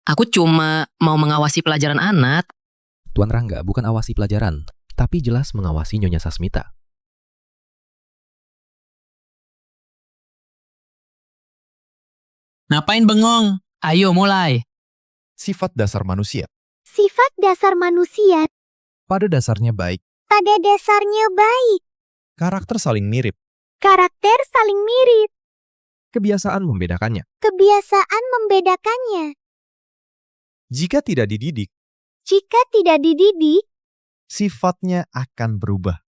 Aku cuma mau mengawasi pelajaran anak. Tuan Rangga bukan awasi pelajaran, tapi jelas mengawasi Nyonya Sasmita. Ngapain bengong? Ayo mulai. Sifat dasar manusia. Sifat dasar manusia Pada dasarnya baik. pada dasarnya baik. Karakter saling mirip. Karakter saling mirip. Kebiasaan membedakannya. Kebiasaan membedakannya. Jika tidak dididik, Jika tidak dididik, sifatnya akan berubah.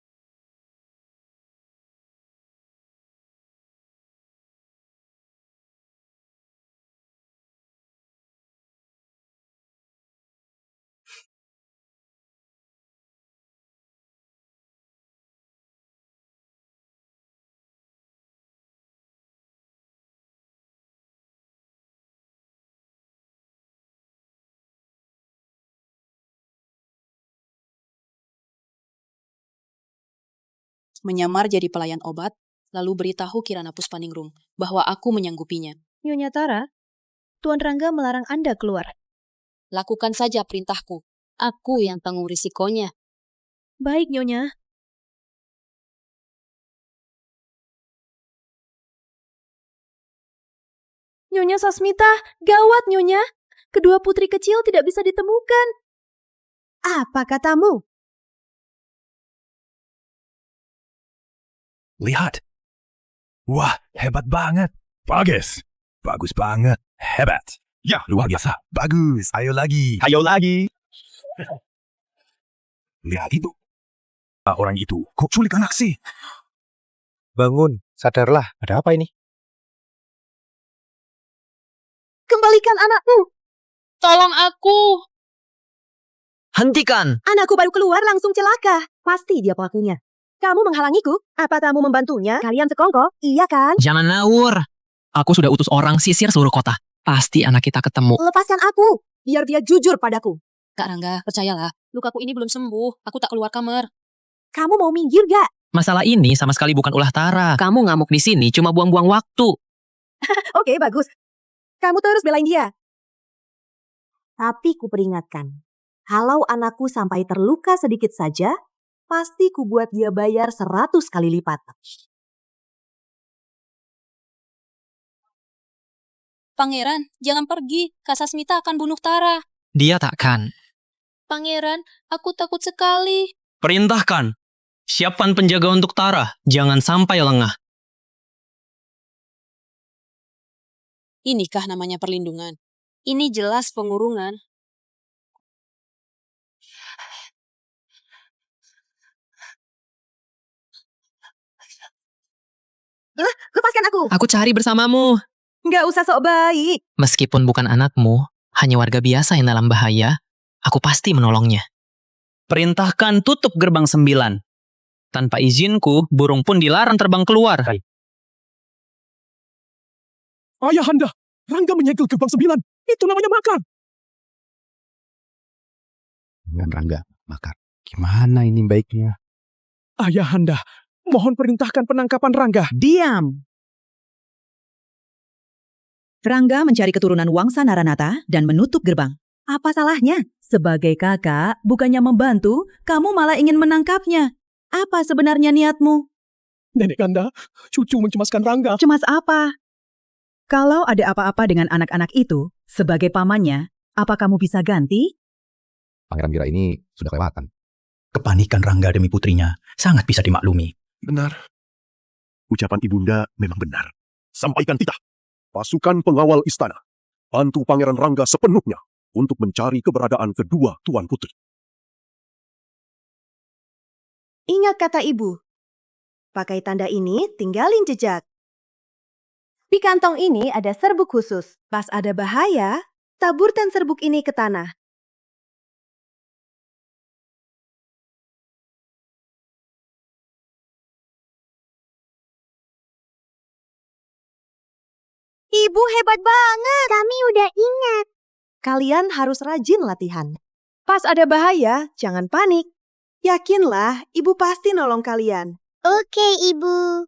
Menyamar jadi pelayan obat, lalu beritahu Kirana Puspaningrum bahwa aku menyanggupinya. Nyonya Tara, Tuan Rangga melarang Anda keluar. Lakukan saja perintahku. Aku yang tanggung risikonya. Baik, Nyonya. Nyonya Sasmita, gawat Nyonya. Kedua putri kecil tidak bisa ditemukan. Apa katamu? Lihat. Wah, hebat banget. Bagus. Bagus banget. Hebat. Ya, luar biasa. Bagus. Ayo lagi. Ayo lagi. Lihat itu. Orang itu kok culik anak sih? Bangun, sadarlah. Ada apa ini? Kembalikan anakku. Tolong aku. Hentikan. Anakku baru keluar langsung celaka. Pasti dia pelakunya. Kamu menghalangiku? Apa kamu membantunya? Kalian sekongkol? Iya kan? Jangan ngawur. Aku sudah utus orang sisir seluruh kota. Pasti anak kita ketemu. Lepaskan aku. Biar dia jujur padaku. Kak Rangga, percayalah. Lukaku ini belum sembuh. Aku tak keluar kamar. Kamu mau minggir gak? Masalah ini sama sekali bukan ulah Tara. Kamu ngamuk di sini cuma buang-buang waktu. Oke, bagus. Kamu terus belain dia. Tapi kuperingatkan, kalau anakku sampai terluka sedikit saja, pasti kubuat dia bayar 100 kali lipat. Pangeran, jangan pergi. Kak Sasmita akan bunuh Tara. Dia takkan. Pangeran, aku takut sekali. Perintahkan. Siapkan penjaga untuk Tara. Jangan sampai lengah. Inikah namanya perlindungan? Ini jelas pengurungan. Lepaskan aku. Aku cari bersamamu. Nggak usah sok baik. Meskipun bukan anakmu, hanya warga biasa yang dalam bahaya, aku pasti menolongnya. Perintahkan tutup gerbang 9. Tanpa izinku, burung pun dilarang terbang keluar. Ayahanda, Rangga menyegel gerbang 9. Itu namanya makar. Dengan Rangga, makar. Gimana ini baiknya? Ayahanda, mohon perintahkan penangkapan Rangga. Diam! Rangga mencari keturunan Wangsa Naranata dan menutup gerbang. Apa salahnya? Sebagai kakak, bukannya membantu, kamu malah ingin menangkapnya. Apa sebenarnya niatmu? Nenek Kanda, cucu mencemaskan Rangga. Cemas apa? Kalau ada apa-apa dengan anak-anak itu, sebagai pamannya, apa kamu bisa ganti? Pangeran Wira ini sudah kelewatan. Kepanikan Rangga demi putrinya sangat bisa dimaklumi. Benar. Ucapan ibunda memang benar. Sampaikan titah. Pasukan pengawal istana. Bantu Pangeran Rangga sepenuhnya untuk mencari keberadaan kedua tuan putri. Ingat kata ibu. Pakai tanda ini, tinggalin jejak. Di kantong ini ada serbuk khusus. Pas ada bahaya, taburkan serbuk ini ke tanah. Ibu hebat banget. Kami udah ingat. Kalian harus rajin latihan. Pas ada bahaya, jangan panik. Yakinlah, ibu pasti nolong kalian. Oke, Ibu.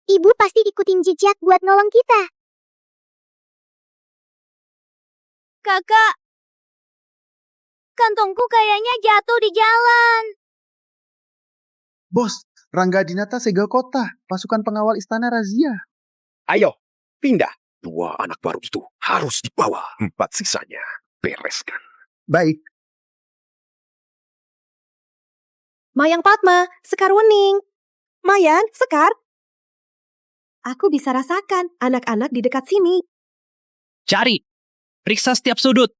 Ibu pasti ikutin jejak buat nolong kita. Kakak, kantongku kayaknya jatuh di jalan. Bos, Rangga Dinata segel kota. Pasukan pengawal istana razia. Ayo, pindah. 2 anak baru itu harus dibawa. 4 sisanya bereskan. Baik. Mayang Padma, Sekar Wening. Mayan, Sekar. Aku bisa rasakan anak-anak di dekat sini. Cari. Periksa setiap sudut.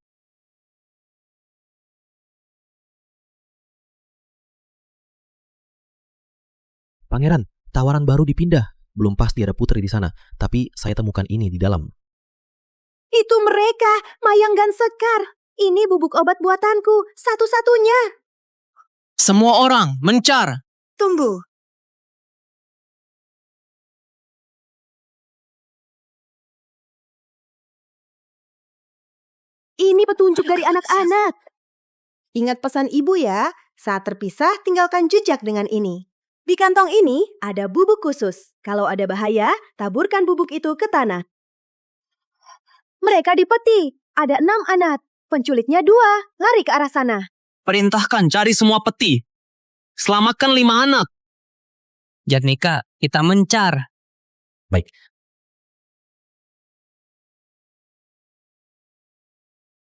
Pangeran, tawaran baru dipindah. Belum pasti ada putri di sana, tapi saya temukan ini di dalam. Itu mereka, Mayang dan Sekar. Ini bubuk obat buatanku, satu-satunya. Semua orang, mencar. Tunggu. Ini petunjuk dari anak-anak. Ingat pesan ibu ya, saat terpisah tinggalkan jejak dengan ini. Di kantong ini ada bubuk khusus. Kalau ada bahaya, taburkan bubuk itu ke tanah. Mereka di peti. Ada 6 anak. Penculiknya 2. Lari ke arah sana. Perintahkan cari semua peti. Selamatkan 5 anak. Jatnika, kita mencar. Baik.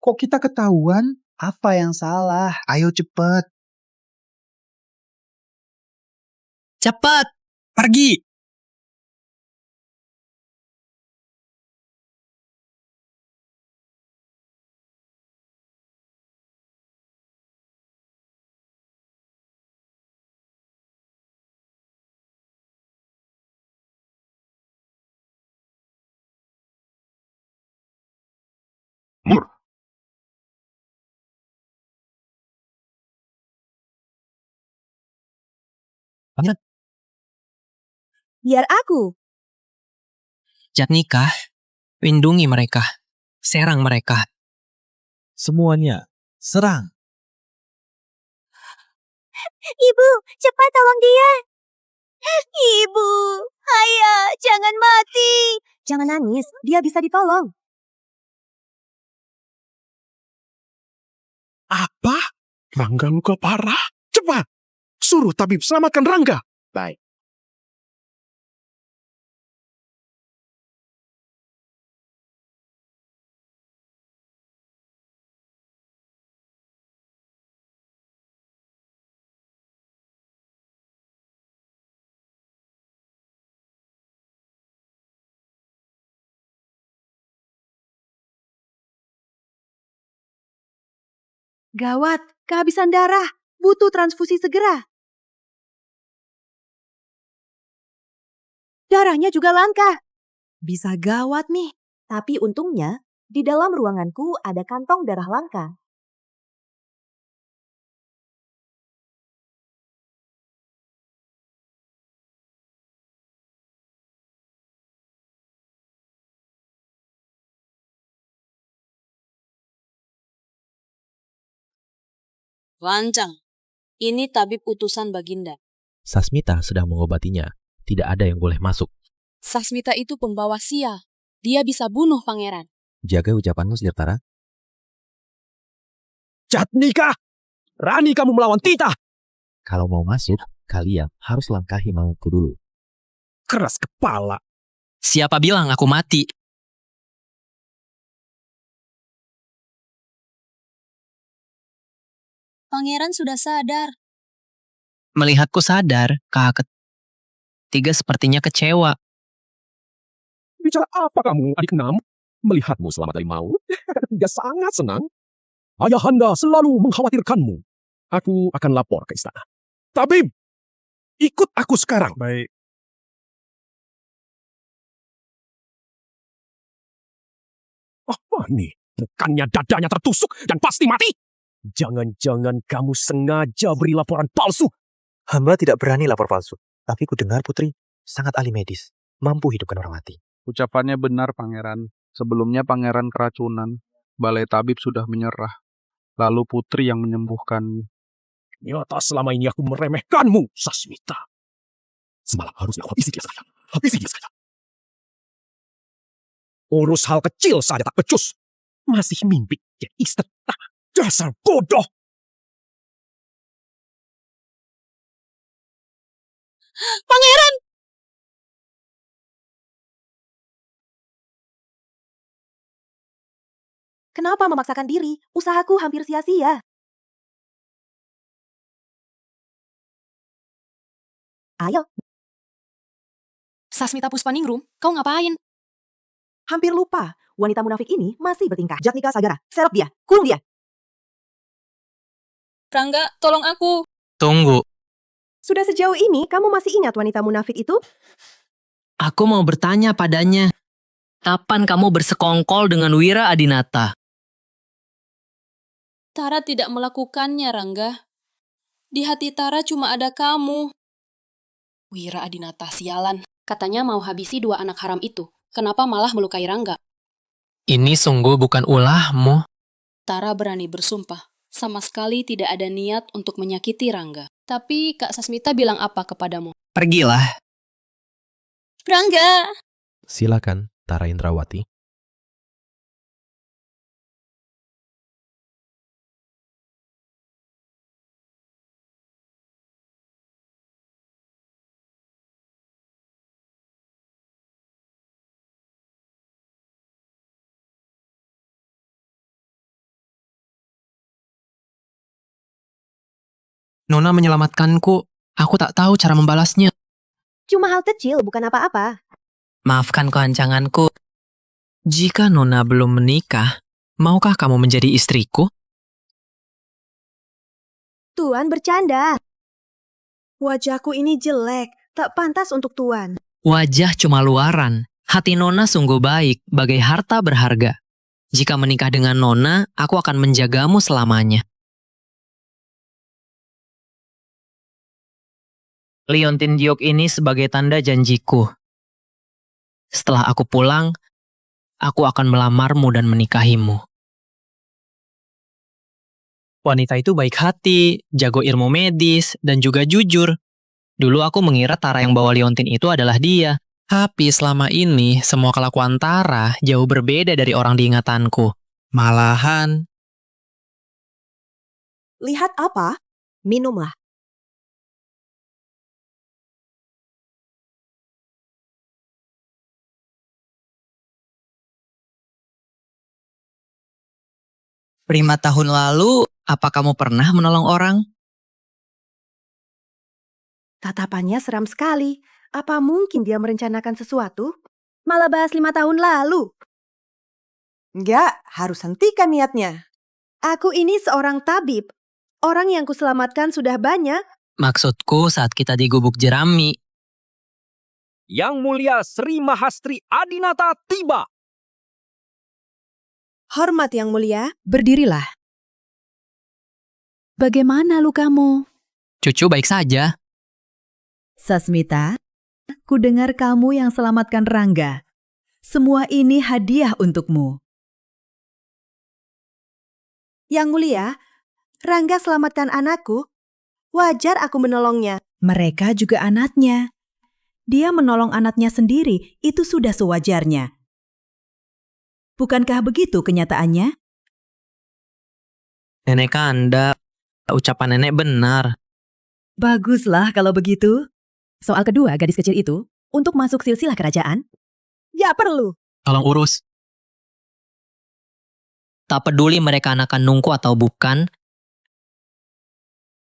Kok kita ketahuan? Apa yang salah? Ayo cepet. Cepat, pergi. Mur. Pangeran. Biar aku. Jatnika, lindungi mereka. Serang mereka. Semuanya, serang. Ibu, cepat tolong dia. Ibu, ayah, jangan mati. Jangan nangis, dia bisa ditolong. Apa? Rangga luka parah? Cepat! Suruh tabib selamatkan Rangga. Baik. Gawat, kehabisan darah. Butuh transfusi segera. Darahnya juga langka. Bisa gawat nih. Tapi untungnya, di dalam ruanganku ada kantong darah langka. Wancang, ini tabib utusan Baginda. Sasmita sedang mengobatinya. Tidak ada yang boleh masuk. Sasmita itu pembawa sia. Dia bisa bunuh pangeran. Jaga ucapanmu, Sirtara. Jatnika! Rani kamu melawan Tita! Kalau mau masuk, kalian harus langkahi mangku dulu. Keras kepala. Siapa bilang aku mati? Pangeran sudah sadar. Melihatku sadar, kakak ketiga sepertinya kecewa. Bicara apa kamu, adik enam? Melihatmu selamat dari maut? Dia sangat senang. Ayahanda selalu mengkhawatirkanmu. Aku akan lapor ke istana. Tabib! Ikut aku sekarang. Baik. Apa nih? Bukannya dadanya tertusuk dan pasti mati? Jangan-jangan kamu sengaja beri laporan palsu. Hamba tidak berani lapor palsu. Tapi ku dengar Putri sangat ahli medis, mampu hidupkan orang mati. Ucapannya benar, Pangeran. Sebelumnya Pangeran keracunan. Balai tabib sudah menyerah. Lalu Putri yang menyembuhkan. Ternyata selama ini aku meremehkanmu, Sasmita. Semalam harusnya aku habisi dia sekalian. Habisi dia sekalian. Urus hal kecil saja tak becus. Masih mimpi jadi istri. Dasar bodoh. Pangeran! Kenapa memaksakan diri? Usahaku hampir sia-sia. Ayo. Sasmita Puspaningrum, kau ngapain? Hampir lupa, wanita munafik ini masih bertingkah. Jatnika Sagara, serap dia, kurung dia. Rangga, tolong aku. Tunggu, Sudah sejauh ini, kamu masih ingat wanita munafik itu? aku mau bertanya padanya. Kapan kamu bersekongkol dengan Wira Adinata? Tara tidak melakukannya, Rangga. Di hati Tara cuma ada kamu. Wira Adinata, sialan. Katanya mau habisi 2 anak haram itu. Kenapa malah melukai Rangga? Ini sungguh bukan ulahmu. Tara berani bersumpah. Sama sekali tidak ada niat untuk menyakiti Rangga. Tapi Kak Sasmita bilang apa kepadamu? Pergilah. Rangga! Silakan, Tara Indrawati. Nona menyelamatkanku. Aku tak tahu cara membalasnya. Cuma hal kecil, bukan apa-apa. Maafkan kehancanganku. Jika Nona belum menikah, maukah kamu menjadi istriku? Tuan bercanda. Wajahku ini jelek, tak pantas untuk Tuan. Wajah cuma luaran. Hati Nona sungguh baik, bagai harta berharga. Jika menikah dengan Nona, aku akan menjagamu selamanya. Liontin Giok ini sebagai tanda janjiku. Setelah aku pulang, aku akan melamarmu dan menikahimu. Wanita itu baik hati, jago ilmu medis, dan juga jujur. Dulu aku mengira Tara yang bawa liontin itu adalah dia. Tapi selama ini, semua kelakuan Tara jauh berbeda dari orang diingatanku. Malahan, Lihat apa? Minumlah. Prima tahun lalu, apa kamu pernah menolong orang? Tatapannya seram sekali. Apa mungkin dia merencanakan sesuatu? Malah bahas 5 tahun lalu. Enggak, harus hentikan niatnya. Aku ini seorang tabib. Orang yang kuselamatkan sudah banyak. Maksudku saat kita di Gubuk Jerami. Yang Mulia Sri Mahastri Adinata tiba. Hormat Yang Mulia. Berdirilah. Bagaimana lukamu? Cucu baik saja. Sasmita, ku dengar kamu yang selamatkan Rangga. Semua ini hadiah untukmu. Yang Mulia, Rangga selamatkan anakku. Wajar aku menolongnya. Mereka juga anaknya. Dia menolong anaknya sendiri, itu sudah sewajarnya. Bukankah begitu kenyataannya? Nenek Kanda, ucapan nenek benar. Baguslah kalau begitu. Soal kedua gadis kecil itu, untuk masuk silsilah kerajaan, ya perlu. Tolong urus. Tak peduli mereka anak kandungku atau bukan,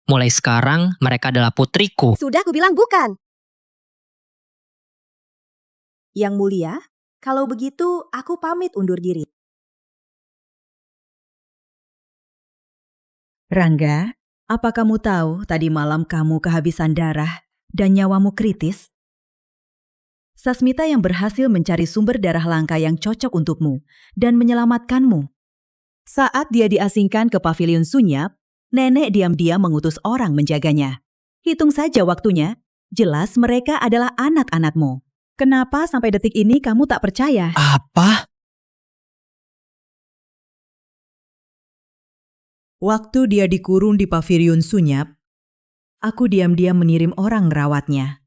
mulai sekarang mereka adalah putriku. Sudah kubilang bukan. Yang Mulia, kalau begitu aku pamit undur diri. Rangga, apa kamu tahu tadi malam kamu kehabisan darah dan nyawamu kritis? Sasmita yang berhasil mencari sumber darah langka yang cocok untukmu dan menyelamatkanmu. Saat dia diasingkan ke pavilion Sunyap, nenek diam-diam mengutus orang menjaganya. Hitung saja waktunya, Jelas mereka adalah anak-anakmu. Kenapa sampai detik ini kamu tak percaya? Apa? Waktu dia dikurung di pavilion Sunyap, aku diam-diam mengirim orang merawatnya.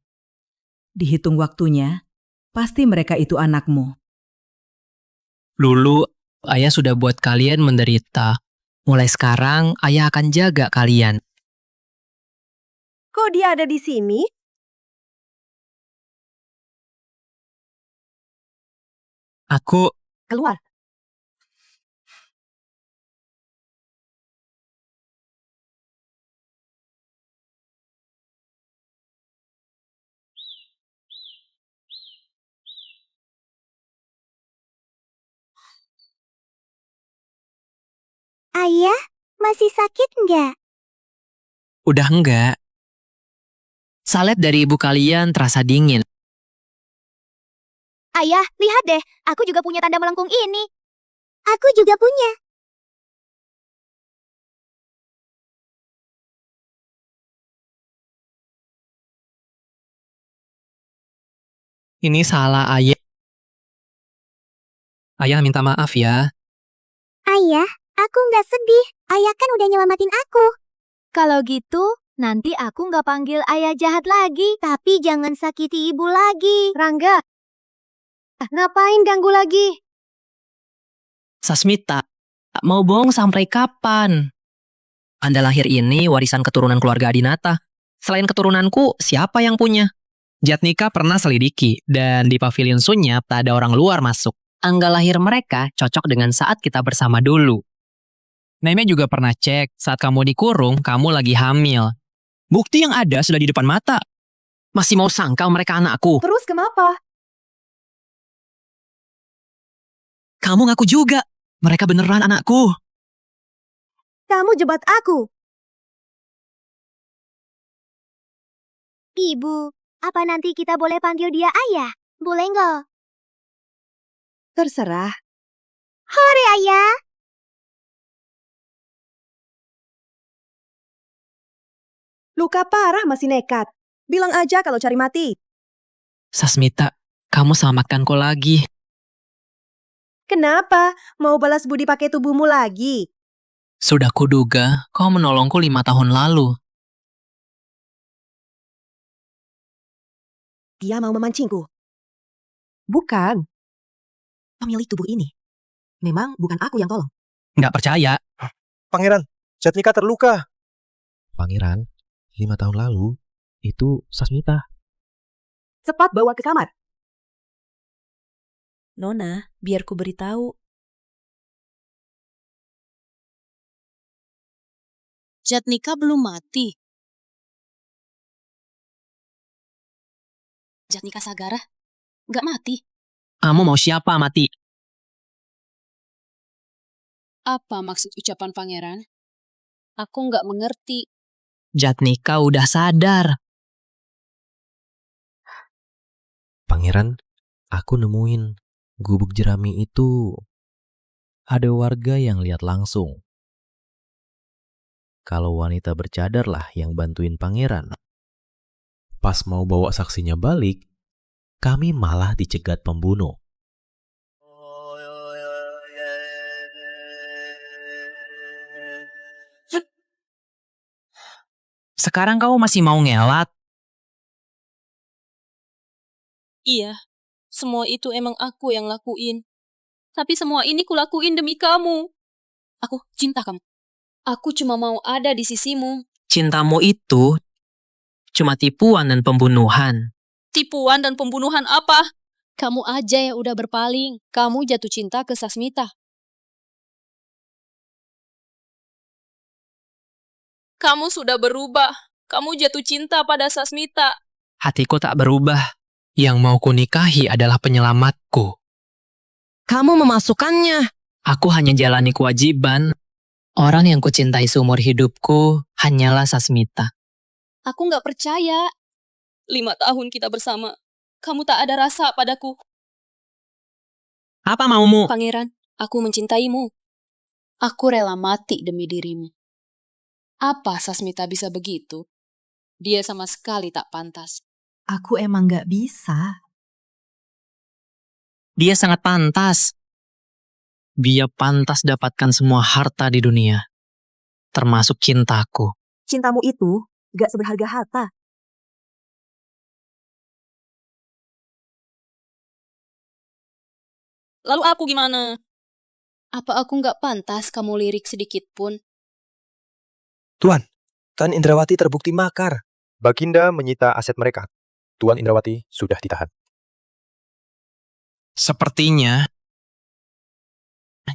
Dihitung waktunya, pasti mereka itu anakmu. Lulu, ayah sudah buat kalian menderita. Mulai sekarang, ayah akan jaga kalian. Kok dia ada di sini? Aku... Keluar. Ayah, masih sakit nggak? Udah enggak. Salep dari ibu kalian terasa dingin. Ayah, lihat deh, aku juga punya tanda melengkung ini. Aku juga punya. Ini salah ayah. Ayah minta maaf ya. Ayah, aku nggak sedih. Ayah kan udah nyelamatin aku. Kalau gitu, nanti aku nggak panggil ayah jahat lagi. Tapi jangan sakiti ibu lagi. Rangga, ngapain ganggu lagi? Sasmita, mau bohong sampai kapan? Anda lahir ini warisan keturunan keluarga Adinata. Selain keturunanku, siapa yang punya? Jatnika pernah selidiki, dan di pavilion Sunyap tak ada orang luar masuk. Angga lahir mereka cocok dengan saat kita bersama dulu. Neme juga pernah cek, saat kamu dikurung, kamu lagi hamil. Bukti yang ada sudah di depan mata. Masih mau sangkal mereka anakku? Terus kenapa? Kamu ngaku juga, mereka beneran anakku. Kamu jebat aku. Ibu, apa nanti kita boleh panggil dia ayah? Boleh nggak? Terserah. Hore ayah. Luka parah masih nekat. Bilang aja kalau cari mati. Sasmita, kamu selamatkanku lagi. Kenapa? Mau balas budi pakai tubuhmu lagi? Sudah kuduga, kau menolongku 5 tahun lalu. Dia mau memancingku. Bukan. Pemilik tubuh ini. Memang bukan aku yang tolong. Nggak percaya. Pangeran, Jatnika terluka. Pangeran, 5 tahun lalu, itu Sasmita. Cepat bawa ke kamar. Nona, biar ku beritahu. Jatnika belum mati. Jatnika Sagara? Nggak mati. Kamu mau siapa mati? Apa maksud ucapan pangeran? Aku nggak mengerti. Jatnika udah sadar. Pangeran, aku nemuin gubuk jerami itu. Ada warga yang lihat langsung. Kalau wanita bercadar lah yang bantuin pangeran. Pas mau bawa saksinya balik, kami malah dicegat pembunuh. Sekarang kau masih mau ngelat? Iya, semua itu emang aku yang lakuin. Tapi semua ini kulakuin demi kamu. Aku cinta kamu. Aku cuma mau ada di sisimu. Cintamu itu cuma tipuan dan pembunuhan. Tipuan dan pembunuhan apa? Kamu aja yang udah berpaling. Kamu jatuh cinta ke Sasmita. Kamu sudah berubah. Kamu jatuh cinta pada Sasmita. Hatiku tak berubah. Yang mau kunikahi adalah penyelamatku. Kamu memasukkannya. Aku hanya jalani kewajiban. Orang yang kucintai seumur hidupku hanyalah Sasmita. Aku nggak percaya. 5 tahun kita bersama. Kamu tak ada rasa padaku. Apa maumu? Pangeran, aku mencintaimu. Aku rela mati demi dirimu. Apa Sasmita bisa begitu? Dia sama sekali tak pantas. Aku emang gak bisa. Dia sangat pantas. Dia pantas dapatkan semua harta di dunia, termasuk cintaku. Cintamu itu gak seberharga harta. Lalu aku gimana? Apa aku nggak pantas kamu lirik sedikit pun? Tuan, Tan Indrawati terbukti makar. Baginda menyita aset mereka. Tuan Indrawati sudah ditahan. Sepertinya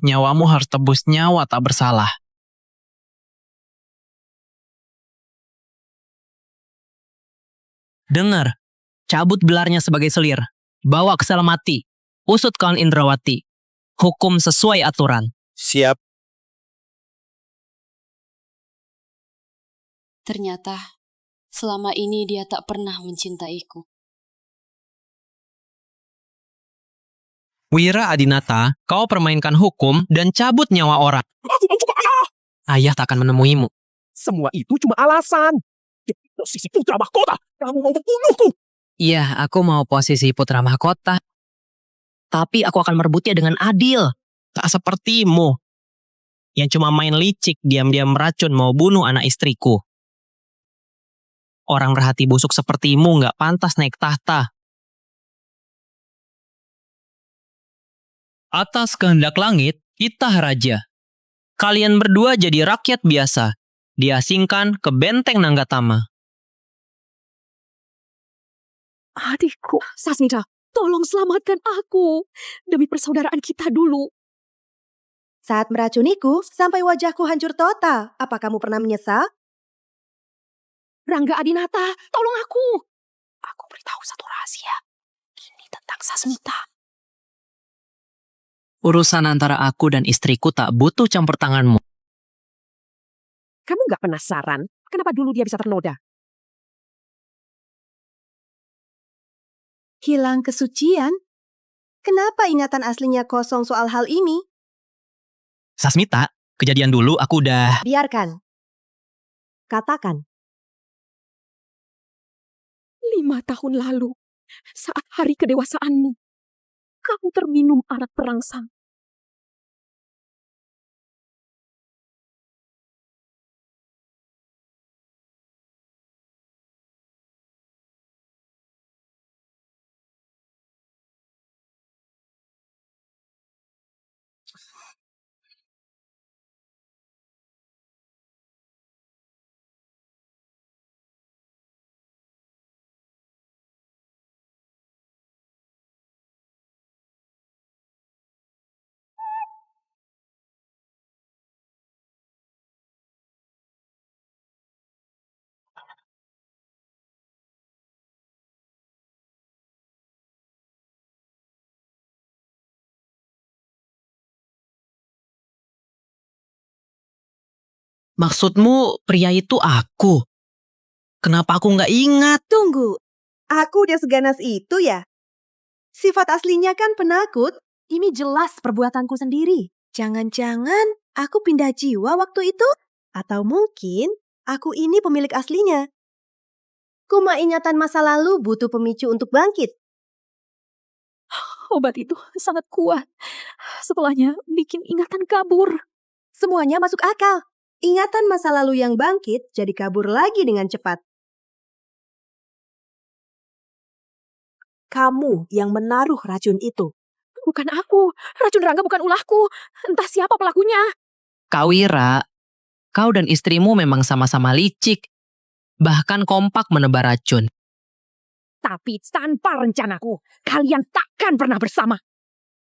nyawamu harus tebus nyawa tak bersalah. Dengar, cabut gelarnya sebagai selir, bawa ke sel mati, usut kawan Indrawati, hukum sesuai aturan. Siap. Ternyata selama ini dia tak pernah mencintaiku. Wira Adinata, kau permainkan hukum dan cabut nyawa orang. Aku mau juga ayah! Ayah tak akan menemuimu. Semua itu cuma alasan. Posisi putra mahkota, kamu mau membunuhku. Iya, aku mau posisi putra mahkota. Tapi aku akan merebutnya dengan adil. Tak sepertimu, yang cuma main licik, diam-diam meracun mau bunuh anak istriku. Orang berhati busuk sepertimu nggak pantas naik tahta. Atas kehendak langit, kita raja. Kalian berdua jadi rakyat biasa, diasingkan ke benteng Nanggatama. Adikku, Sasmita, tolong selamatkan aku. Demi persaudaraan kita dulu. Saat meracuniku, sampai wajahku hancur total. Apa kamu pernah menyesal? Rangga Adinata, tolong aku. Aku beritahu satu rahasia. Ini tentang Sasmita. Urusan antara aku dan istriku tak butuh campur tanganmu. Kamu gak penasaran kenapa dulu dia bisa ternoda? Hilang kesucian? Kenapa ingatan aslinya kosong soal hal ini? Sasmita, kejadian dulu aku udah... Biarkan. Katakan. 5 tahun lalu, saat hari kedewasaanmu, kamu terminum arak perangsang. Maksudmu pria itu aku? Kenapa aku nggak ingat? Tunggu, aku udah seganas itu ya? Sifat aslinya kan penakut. Ini jelas perbuatanku sendiri. Jangan-jangan aku pindah jiwa waktu itu? Atau mungkin aku ini pemilik aslinya? Kuma ingatan masa lalu butuh pemicu untuk bangkit. Obat itu sangat kuat. Setelahnya bikin ingatan kabur. Semuanya masuk akal. Ingatan masa lalu yang bangkit jadi kabur lagi dengan cepat. Kamu yang menaruh racun itu. Bukan aku. Racun Rangga bukan ulahku. Entah siapa pelakunya. Kak Wira, kau dan istrimu memang sama-sama licik. Bahkan kompak menebar racun. Tapi tanpa rencanaku, kalian takkan pernah bersama.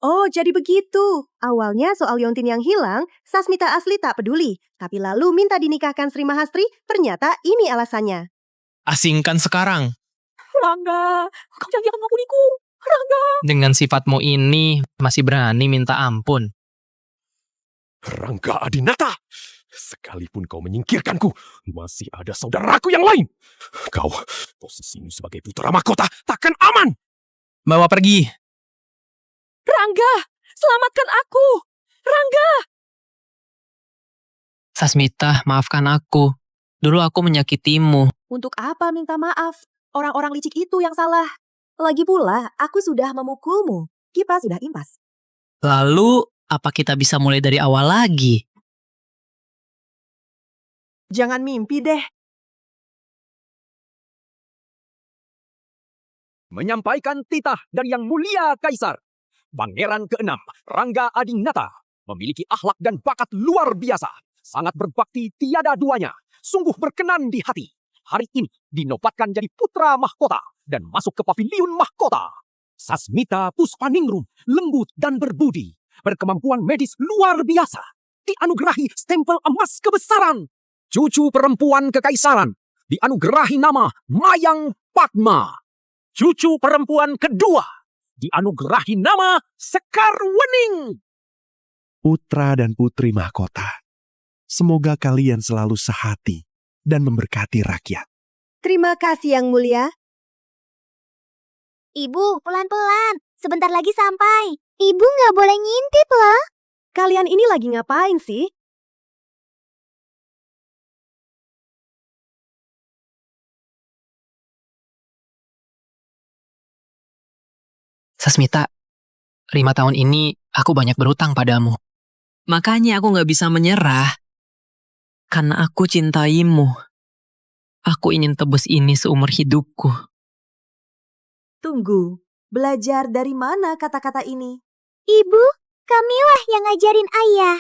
Oh, jadi begitu. Awalnya soal Yontin yang hilang, Sasmita asli tak peduli. Tapi lalu minta dinikahkan Sri Mahastri, ternyata ini alasannya. Asingkan sekarang. Rangga, kau jangan mengampuniku. Rangga. Dengan sifatmu ini, masih berani minta ampun. Rangga Adinata, sekalipun kau menyingkirkanku, masih ada saudaraku yang lain. Kau, posisimu sebagai putra mahkota takkan aman. Bawa pergi. Rangga, selamatkan aku. Rangga. Sasmita, maafkan aku. Dulu aku menyakitimu. Untuk apa minta maaf? Orang-orang licik itu yang salah. Lagi pula, aku sudah memukulmu. Kipas sudah impas. Lalu, apa kita bisa mulai dari awal lagi? Jangan mimpi deh. Menyampaikan titah dari Yang Mulia Kaisar. Pangeran ke-6, Rangga Adinata, memiliki akhlak dan bakat luar biasa. Sangat berbakti tiada duanya. Sungguh berkenan di hati. Hari ini dinobatkan jadi putra mahkota dan masuk ke paviliun mahkota. Sasmita Puspaningrum, lembut dan berbudi. Berkemampuan medis luar biasa. Dianugerahi stempel emas kebesaran. Cucu perempuan kekaisaran. Dianugerahi nama Mayang Padma. Cucu perempuan kedua. Dianugerahi nama Sekarwening. Putra dan putri mahkota, semoga kalian selalu sehati dan memberkati rakyat. Terima kasih Yang Mulia. Ibu, pelan-pelan. Sebentar lagi sampai. Ibu nggak boleh ngintip loh. Kalian ini lagi ngapain sih? Sasmita, 5 tahun ini aku banyak berutang padamu. Makanya aku gak bisa menyerah. Karena aku cintaimu. Aku ingin tebus ini seumur hidupku. Tunggu, belajar dari mana kata-kata ini? Ibu, kamilah yang ngajarin ayah.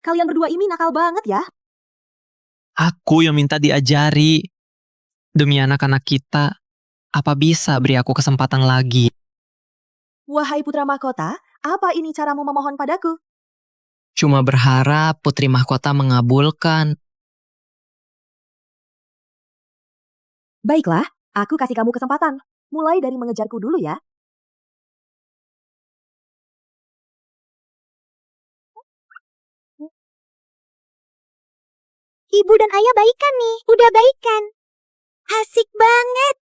Kalian berdua ini nakal banget ya. Aku yang minta diajari. Demi anak-anak kita, apa bisa beri aku kesempatan lagi? Wahai putra mahkota, apa ini caramu memohon padaku? Cuma berharap putri mahkota mengabulkan. Baiklah, aku kasih kamu kesempatan. Mulai dari mengejarku dulu ya. Ibu dan ayah baikan nih. Udah baikan. Asik banget.